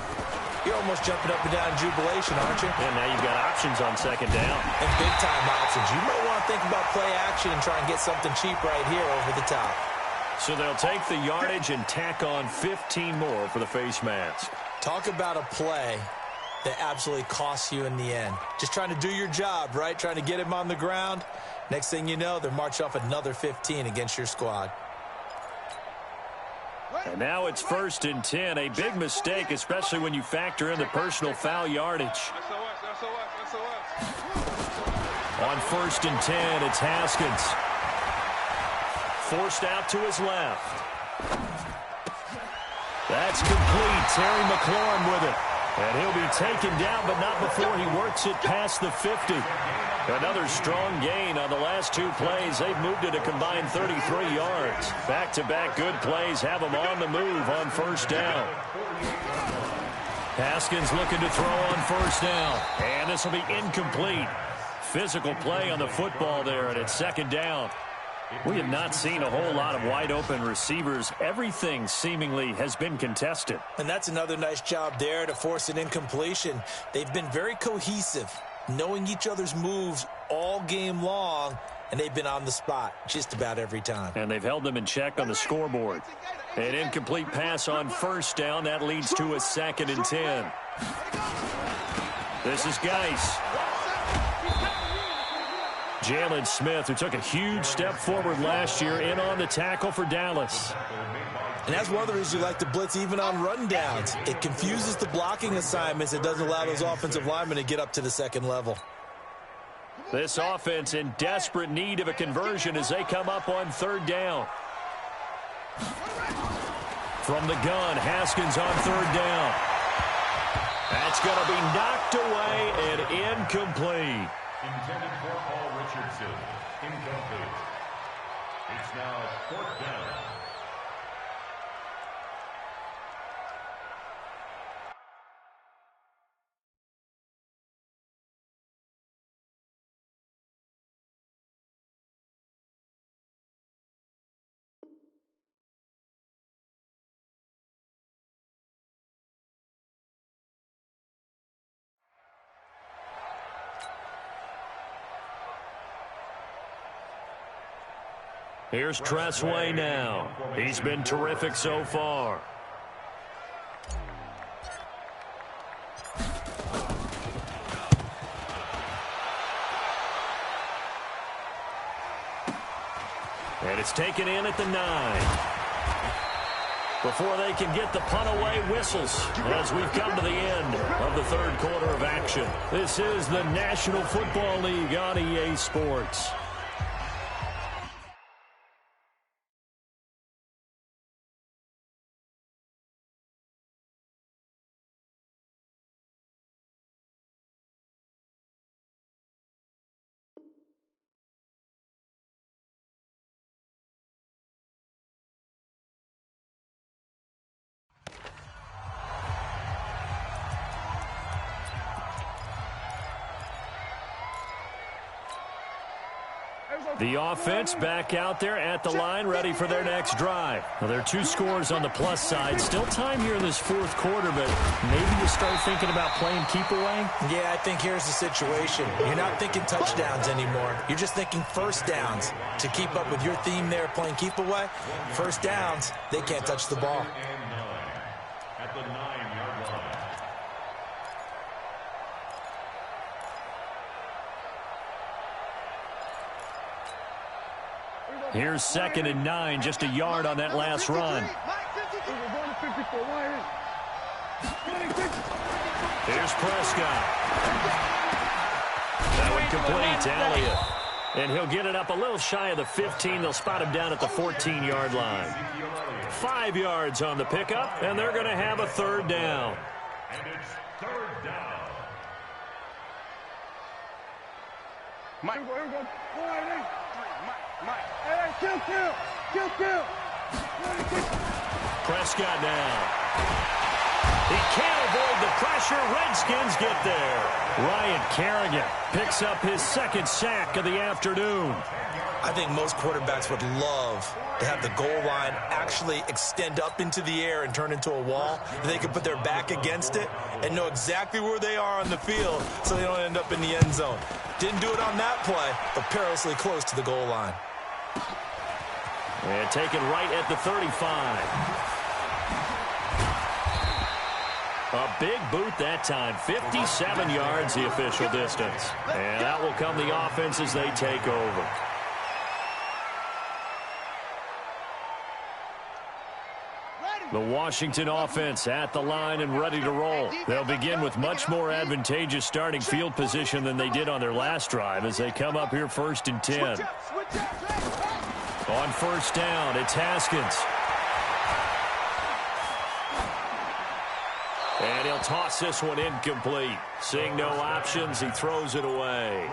D: you're almost jumping up and down in jubilation, aren't you?
B: And now you've got options on 2nd down.
D: And big-time options. You might want to think about play action and try and get something cheap right here over the top.
B: So they'll take the yardage and tack on 15 more for the face mask.
D: Talk about a play that absolutely costs you in the end. Just trying to do your job, right? Trying to get him on the ground. Next thing you know, they're marching off another 15 against your squad.
B: And now it's 1st and 10. A big mistake, especially when you factor in the personal foul yardage. On 1st and 10, it's Haskins. Forced out to his left. That's complete. Terry McLaurin with it. And he'll be taken down, but not before he works it past the 50. Another strong gain on the last 2 plays. They've moved it a combined 33 yards. Back-to-back good plays have them on the move on 1st down. Haskins looking to throw on 1st down. And this will be incomplete. Physical play on the football there, and it's 2nd down. We have not seen a whole lot of wide-open receivers. Everything seemingly has been contested.
D: And that's another nice job there to force an incompletion. They've been very cohesive, knowing each other's moves all game long, and they've been on the spot just about every time.
B: And they've held them in check on the scoreboard. An incomplete pass on 1st down. That leads to a 2nd and 10. This is Geis. Jalen Smith, who took a huge step forward last year, in on the tackle for Dallas.
D: And that's one of the reasons you like to blitz even on rundowns. It confuses the blocking assignments. It doesn't allow those offensive linemen to get up to the 2nd level.
B: This offense in desperate need of a conversion as they come up on 3rd down. From the gun, Haskins on 3rd down. That's going to be knocked away and incomplete.
C: Intended for Paul Richardson. Incomplete. It's now 4th down.
B: Here's Tressway now. He's been terrific so far. And It's taken in at the 9. Before they can get the punt away, whistles as we've come to the end of the third quarter of action. This is the National Football League on EA Sports. The offense back out there at the line, ready for their next drive. Well, there are 2 scores on the plus side. Still time here in this fourth quarter, but maybe you start thinking about playing keep away?
D: Yeah, I think here's the situation. You're not thinking touchdowns anymore. You're just thinking first downs. To keep up with your theme there, playing keep away, first downs, they can't touch the ball.
C: At the 9-yard line.
B: Here's 2nd and 9, just a yard on that last run. Here's Prescott. That one complete to Elliott. And he'll get it up a little shy of the 15. They'll spot him down at the 14-yard line. 5 yards on the pickup, and they're going to have a third down.
C: And it's third down.
E: Mike. Here we go. Mike. Hey, kill.
B: Prescott now. He can't avoid the pressure. Redskins get there. Ryan Kerrigan picks up his 2nd sack of the afternoon.
D: I think most quarterbacks would love to have the goal line actually extend up into the air and turn into a wall. They can put their back against it and know exactly where they are on the field so they don't end up in the end zone. Didn't do it on that play, but perilously close to the goal line.
B: And taken right at the 35. A big boot that time. 57 yards the official distance. And that will come the offense as they take over. The Washington offense at the line and ready to roll. They'll begin with much more advantageous starting field position than they did on their last drive as they come up here 1st and 10. On first down, it's Haskins. And he'll toss this one incomplete. Seeing no options, he throws it away.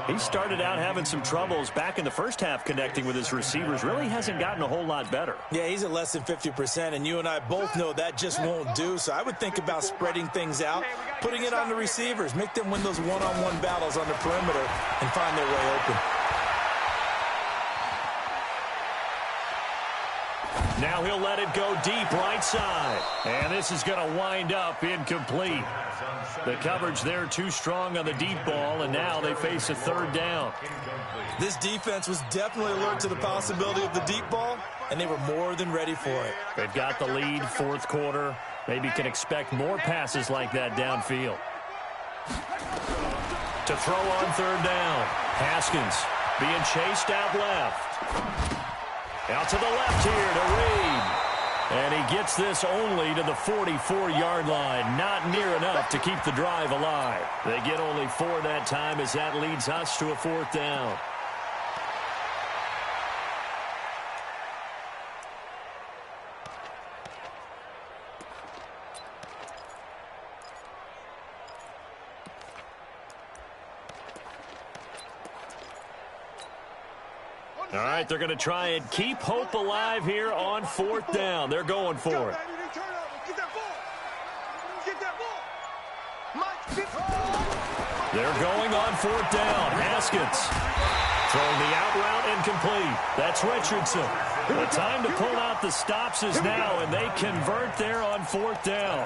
B: He started out having some troubles back in the first half connecting with his receivers. Really hasn't gotten a whole lot better.
D: Yeah, he's at less than 50%, and you and I both know that just won't do. So I would think about spreading things out, putting it on the receivers, make them win those one-on-one battles on the perimeter and find their way open.
B: Now he'll let it go deep right side. And this is going to wind up incomplete. The coverage there too strong on the deep ball, and now they face a third down.
D: This defense was definitely alert to the possibility of the deep ball, and they were more than ready for it.
B: They've got the lead, fourth quarter. Maybe can expect more passes like that downfield. To throw on third down. Haskins being chased out left. Out to the left here to Reed. And he gets this only to the 44-yard line. Not near enough to keep the drive alive. They get only 4 that time as that leads us to a fourth down. All right, they're going to try and keep hope alive here on fourth down. They're going for it. They're going on fourth down. Haskins throwing the out route incomplete. That's Richardson. The time to pull out the stops is now, and they convert there on fourth down.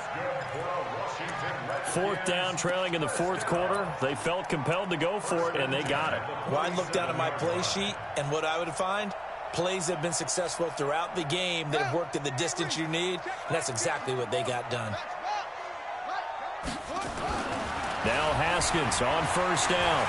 B: Fourth down, trailing in the fourth quarter. They felt compelled to go for it, and they got it.
D: Well, I looked down at my play sheet, and what I would find, plays have been successful throughout the game that have worked at the distance you need, and that's exactly what they got done.
B: Now Haskins on first down.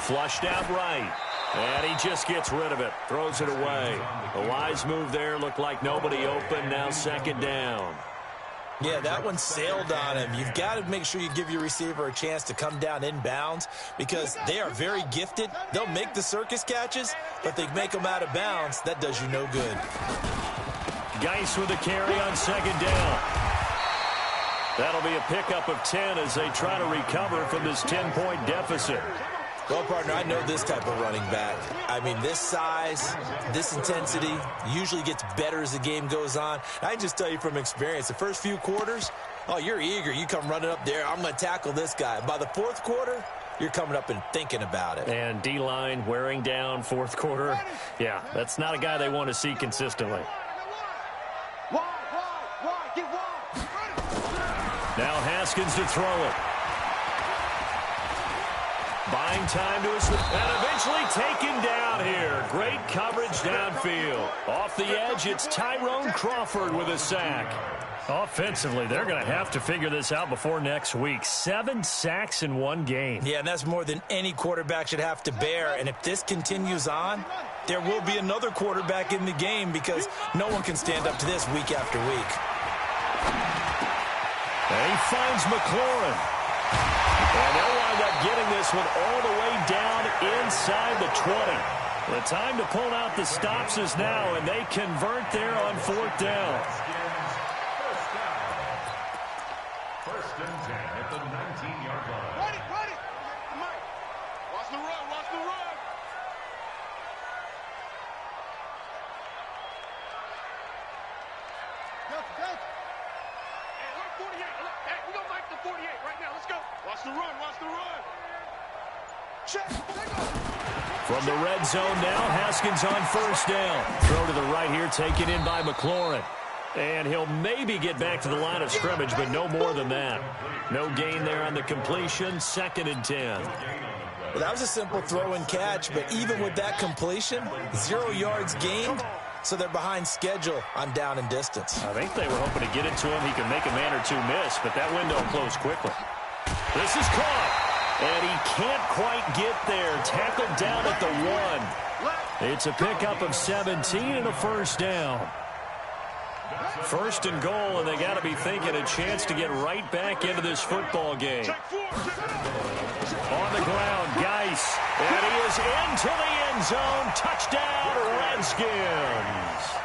B: Flushed out right. And he just gets rid of it, throws it away. A wise move there, looked like nobody open, now second down.
D: Yeah, that one sailed on him. You've got to make sure you give your receiver a chance to come down inbounds because they are very gifted. They'll make the circus catches, but they make them out of bounds. That does you no good.
B: Geis with a carry on second down. That'll be a pickup of 10 as they try to recover from this 10-point deficit.
D: Well, partner, I know this type of running back. I mean, this size, this intensity usually gets better as the game goes on. I just tell you from experience, the first few quarters, oh, you're eager. You come running up there, I'm going to tackle this guy. By the fourth quarter, you're coming up and thinking about it.
B: And D-line wearing down fourth quarter. Yeah, that's not a guy they want to see consistently. Now Haskins to throw it. Buying time to his, and eventually taken down here. Great coverage downfield. Off the edge, it's Tyrone Crawford with a sack. Offensively, they're going to have to figure this out before next week. 7 sacks in one game.
D: Yeah, and that's more than any quarterback should have to bear. And if this continues on, there will be another quarterback in the game because no one can stand up to this week after week.
B: And he finds McLaurin. And they'll wind up getting this one all the way down inside the 20. The time to pull out the stops is now, and they convert there on fourth down.
C: First and 10 at the 19-yard line.
E: Run it, run it. Mike, watch the run, watch the run. Hey, look, 48. Look, hey, we're going to Mike the 48 right now. Let's go. Watch the run, watch the run. Check, take off.
B: From the red zone now, Haskins on first down. Throw to the right here, taken in by McLaurin. And he'll maybe get back to the line of scrimmage, but no more than that. No gain there on the completion, second and 10.
D: Well, that was a simple throw and catch, but even with that completion, 0 yards gained, so they're behind schedule on down and distance.
B: I think they were hoping to get it to him. He could make a man or two miss, but that window closed quickly. This is caught. And he can't quite get there. Tackled down at the 1. It's a pickup of 17 and a first down. First and goal, and they got to be thinking a chance to get right back into this football game. On the ground, Geis. And he is into the end zone. Touchdown, Redskins.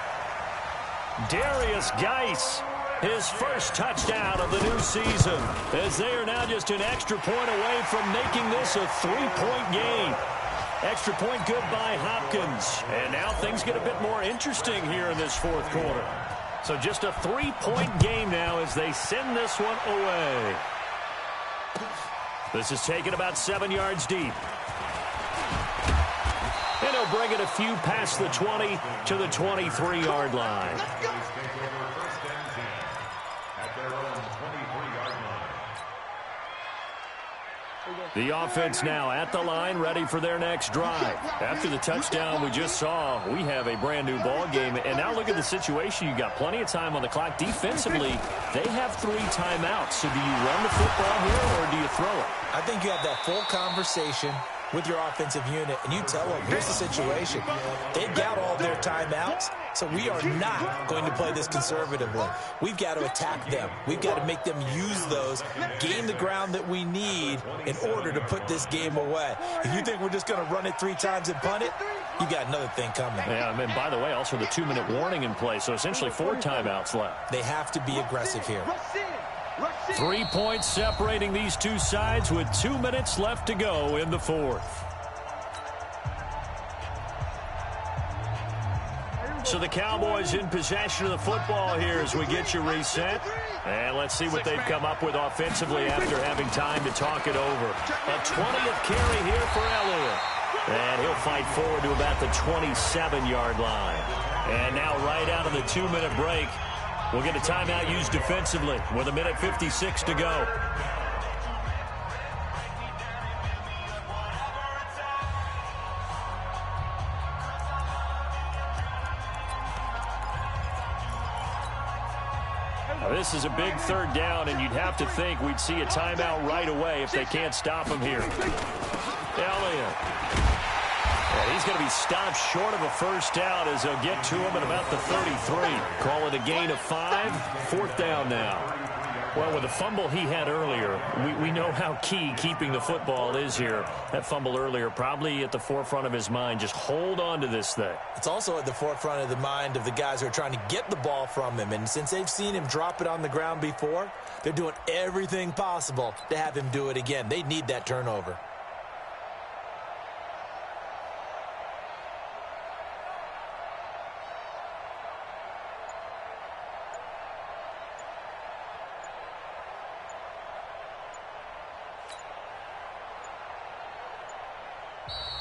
B: Darius Geis. His first touchdown of the new season, as they are now just an extra point away from making this a 3-point game. Extra point good by Hopkins. And now things get a bit more interesting here in this fourth quarter. So just a 3-point game now as they send this one away. This is taken about 7 yards deep. And he'll bring it a few past the 20 to the 23-yard line. The offense now at the line, ready for their next drive. After the touchdown we just saw, we have a brand-new ball game. And now look at the situation. You got plenty of time on the clock. Defensively, they have 3 timeouts. So do you run the football here or do you throw it?
D: I think you have that full conversation with your offensive unit, and you tell them, here's the situation. They've got all their timeouts, so we are not going to play this conservatively. We've got to attack them. We've got to make them use those, gain the ground that we need in order to put this game away. If you think we're just going to run it 3 times and punt it, you got another thing coming.
B: Yeah, and by the way, also the 2-minute warning in play, so essentially 4 timeouts left.
D: They have to be aggressive here.
B: 3 points separating these two sides with 2 minutes left to go in the fourth. So the Cowboys in possession of the football here as we get you reset. And let's see what they've come up with offensively after having time to talk it over. A 20th carry here for Elliott. And he'll fight forward to about the 27-yard line. And now right out of the 2-minute break, we'll get a timeout used defensively with 1:56 to go. Now, this is a big third down, and you'd have to think we'd see a timeout right away if they can't stop him here. Elliott. And he's going to be stopped short of a first down as they'll get to him at about the 33. Call it a gain of 5. 4th down now. Well, with the fumble he had earlier, we know how key keeping the football is here. That fumble earlier probably at the forefront of his mind. Just hold on to this thing.
D: It's also at the forefront of the mind of the guys who are trying to get the ball from him. And since they've seen him drop it on the ground before, they're doing everything possible to have him do it again. They need that turnover.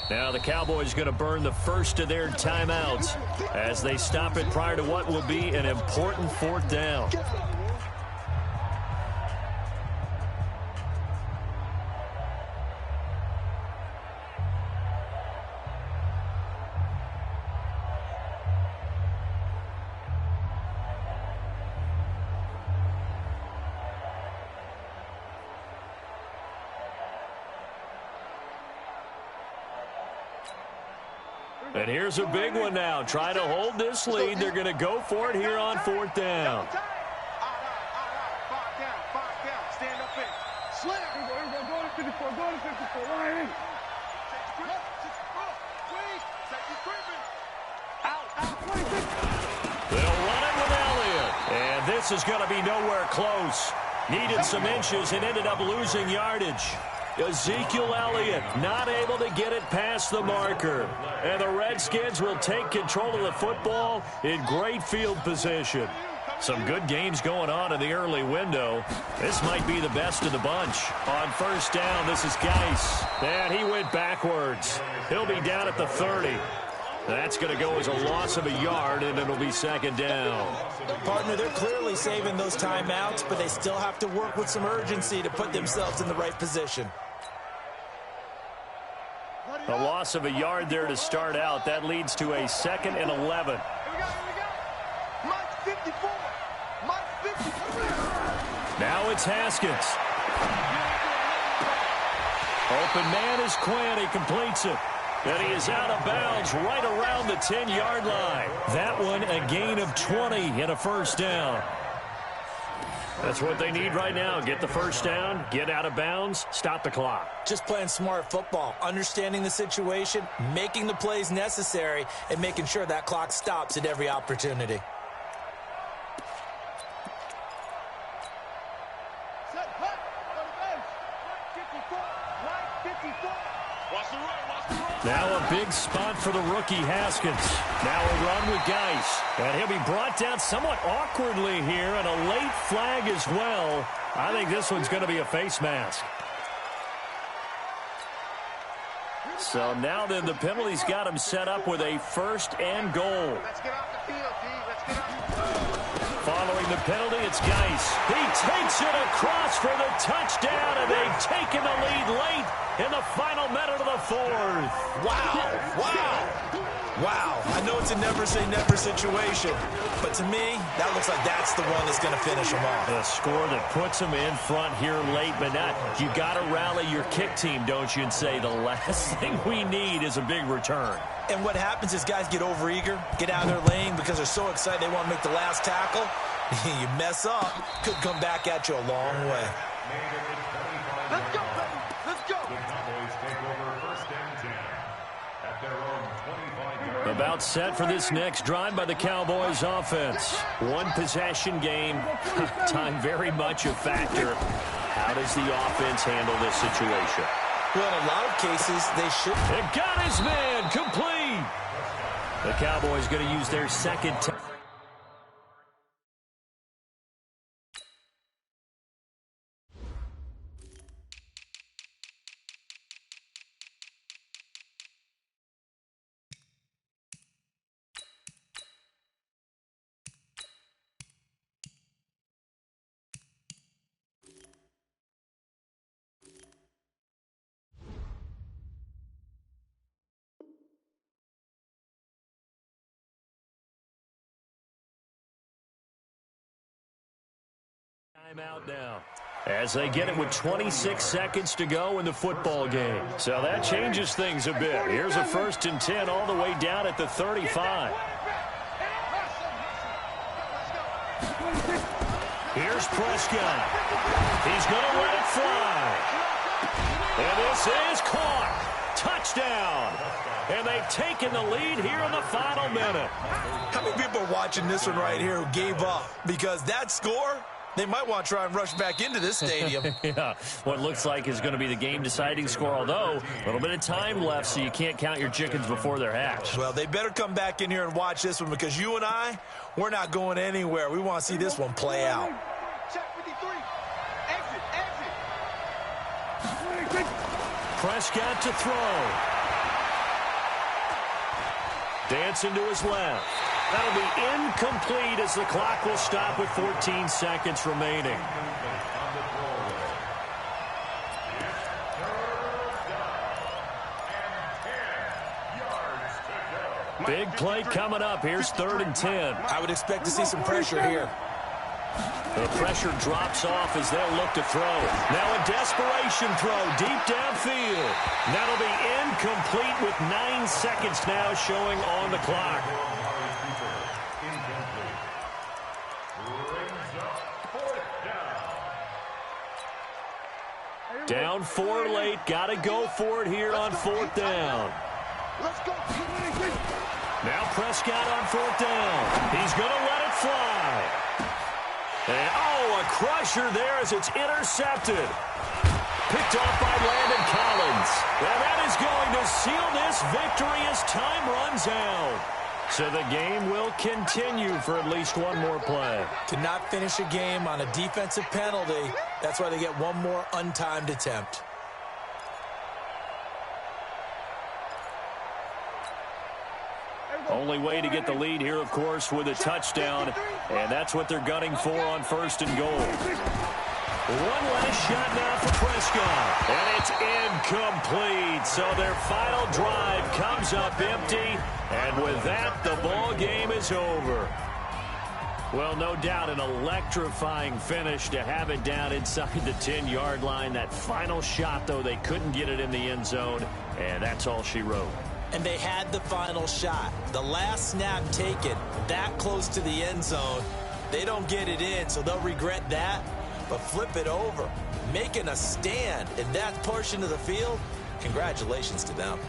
B: Now the Cowboys going to burn the first of their timeouts as they stop it prior to what will be an important 4th down. And here's a big one now. Trying to hold this lead. They're going to go for it here on 4th down.
E: Five down. Stand up in. Slam. Go to 54. Go to 54. Right in.
B: They'll run it with Elliott. And this is going to be nowhere close. Needed some inches and ended up losing yardage. Ezekiel Elliott not able to get it past the marker. And the Redskins will take control of the football in great field position. Some good games going on in the early window. This might be the best of the bunch. On 1st down, this is Geis. And he went backwards. He'll be down at the 30. That's going to go as a loss of a yard, and it'll be 2nd down.
D: Partner, they're clearly saving those timeouts, but they still have to work with some urgency to put themselves in the right position.
B: A loss of a yard there to start out. That leads to a 2nd and 11. Now it's Haskins. Open man is Quinn. He completes it. And he is out of bounds right around the 10-yard line. That one a gain of 20 and a 1st down. That's what they need right now. Get the 1st down, get out of bounds, stop the clock.
D: Just playing smart football, understanding the situation, making the plays necessary, and making sure that clock stops at every opportunity.
B: Now a big spot for the rookie Haskins. Now a run with Geis. And he'll be brought down somewhat awkwardly here, and a late flag as well. I think this one's going to be a face mask. So now then the penalty's got him set up with a 1st and goal.
E: Let's get off the field, D. Let's get off.
B: Following the penalty, it's Geis. He takes it across for the touchdown, and they've taken the lead late in the final minute of the 4th.
D: Wow. I know it's a never-say-never situation, but to me, that looks like that's the one that's going to finish them off.
B: The score that puts them in front here late, but not. You got to rally your kick team, don't you, and say the last thing we need is a big return.
D: And what happens is guys get overeager, get out of their lane because they're so excited they want to make the last tackle. You mess up, could come back at you a long way.
E: Let's go, baby. Let's go.
C: The Cowboys take over 1st and 10 at their own 25-yard line.
B: About set for this next drive by the Cowboys offense. One possession game. Time very much a factor. How does the offense handle this situation?
D: Well, in a lot of cases, they should.
B: It got his man complete. The Cowboys going to use their 2nd time. Timeout now. as they get it with 26 seconds to go in the football game. So that changes things a bit. Here's a 1st and 10 all the way down at the 35. Here's Prescott. He's going to let it fly. And this is caught. Touchdown. And they've taken the lead here in the final minute.
D: How many people are watching this one right here who gave up? Because that score, they might want to try and rush back into this stadium.
B: Yeah, what looks like is going to be the game-deciding score, although a little bit of time left, so you can't count your chickens before they're hatched.
D: Well, they better come back in here and watch this one, because you and I, we're not going anywhere. We want to see this one play out.
E: Check 53. Exit.
B: Prescott to throw. Dancing to his left. That'll be incomplete as the clock will stop with 14 seconds remaining. Big play coming up. Here's 3rd and 10.
D: I would expect to see some pressure here.
B: The pressure drops off as they'll look to throw. Now a desperation throw deep downfield. That'll be incomplete with 9 seconds now showing on the clock. Down 4 late. Got to go for it here on 4th down.
E: Let's go.
B: Now Prescott on 4th down. He's going to let it fly. And, oh, a crusher there as it's intercepted. Picked off by Landon Collins. And that is going to seal this victory as time runs out. So the game will continue for at least one more play.
D: To not finish a game on a defensive penalty, that's why they get one more untimed attempt.
B: Only way to get the lead here, of course, with a touchdown, and that's what they're gunning for on 1st and goal. One last shot now for Prescott, and it's incomplete. So their final drive comes up empty, and with that, the ball game is over. Well, no doubt an electrifying finish to have it down inside the 10-yard line. That final shot, though, they couldn't get it in the end zone, and that's all she wrote.
D: And they had the final shot. The last snap taken that close to the end zone. They don't get it in, so they'll regret that. But flip it over, making a stand in that portion of the field, congratulations to them.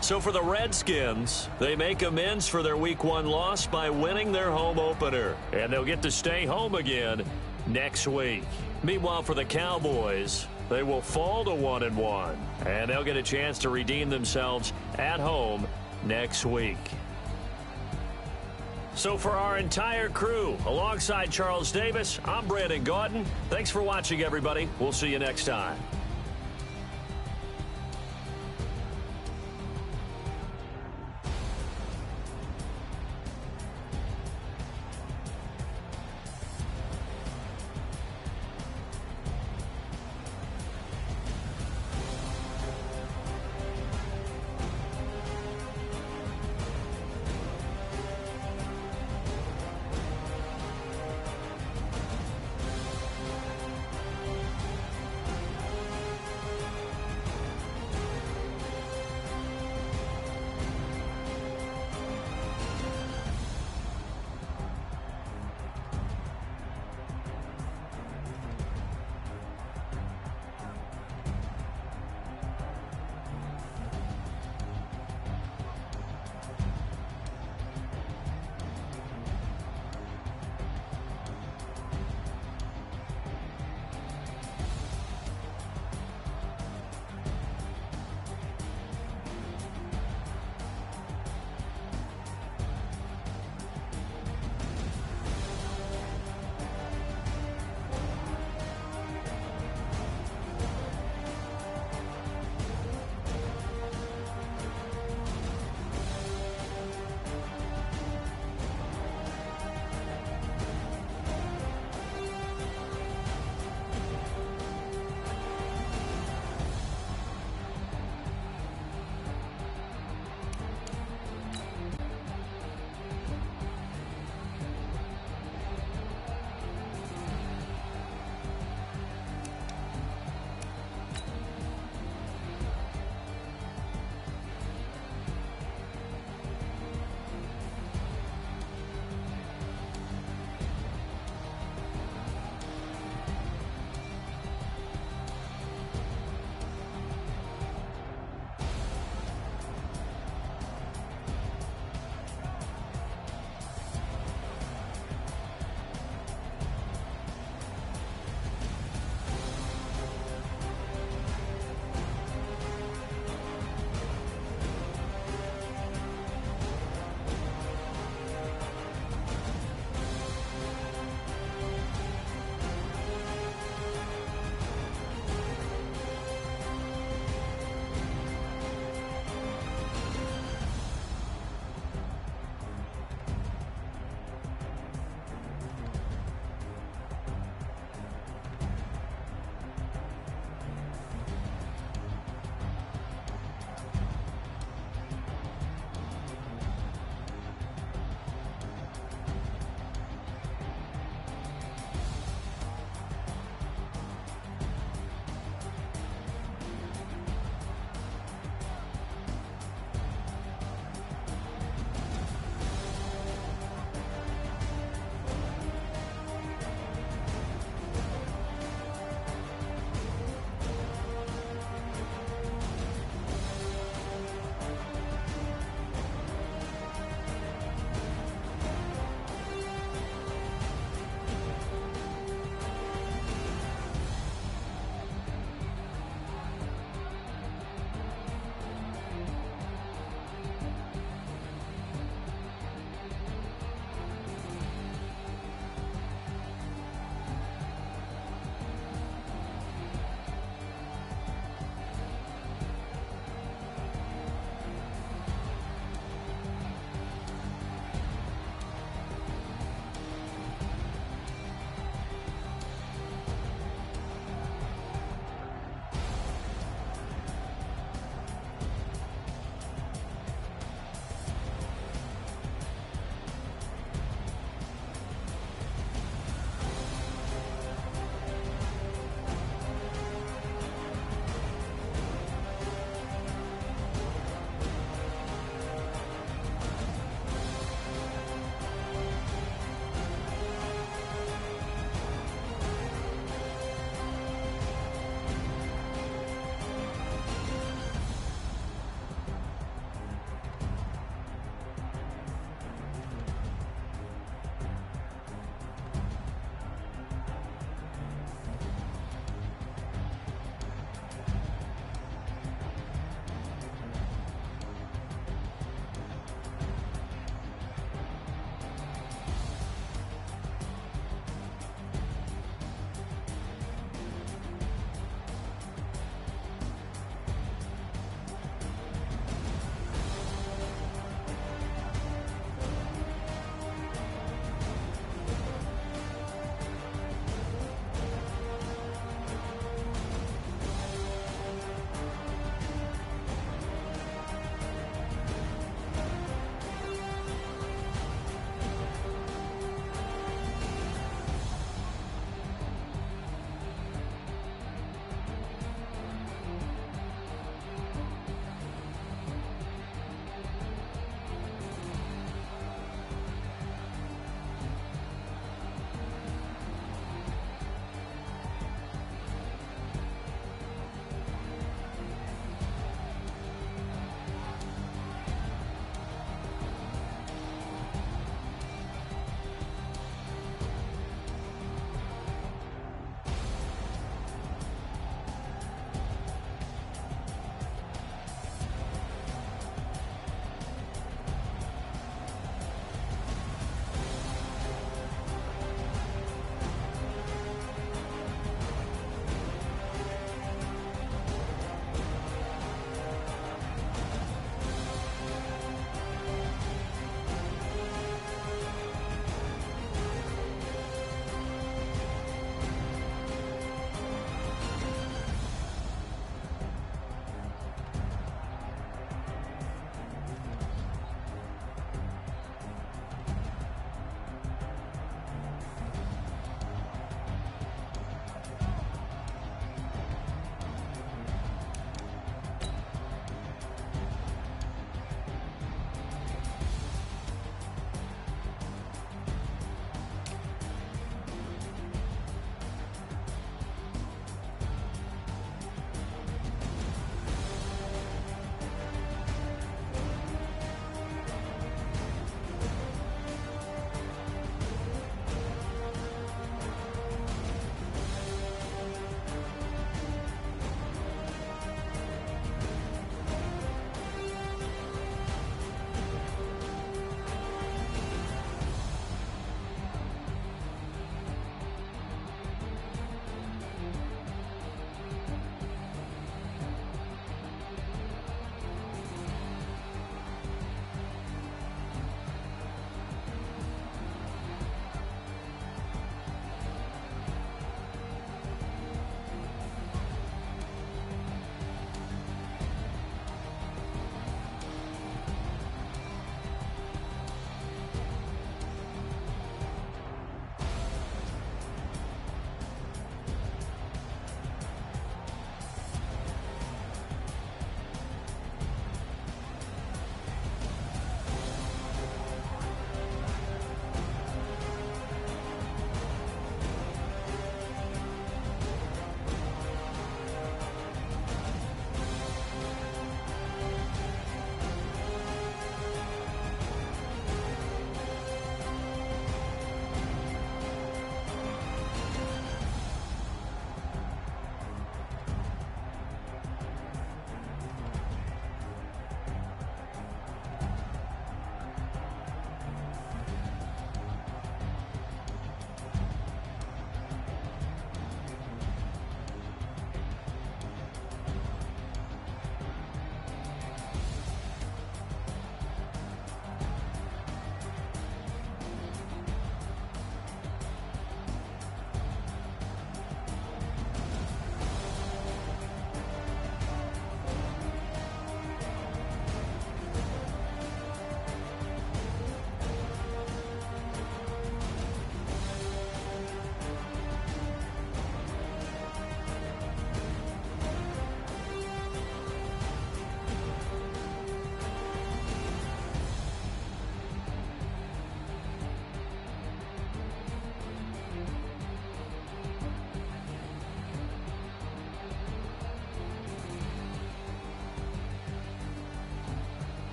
B: So for the Redskins, they make amends for their Week 1 loss by winning their home opener. And they'll get to stay home again next week. Meanwhile, for the Cowboys, they will fall to 1-1, and they'll get a chance to redeem themselves at home next week. So for our entire crew, alongside Charles Davis, I'm Brandon Gaudin. Thanks for watching, everybody. We'll see you next time.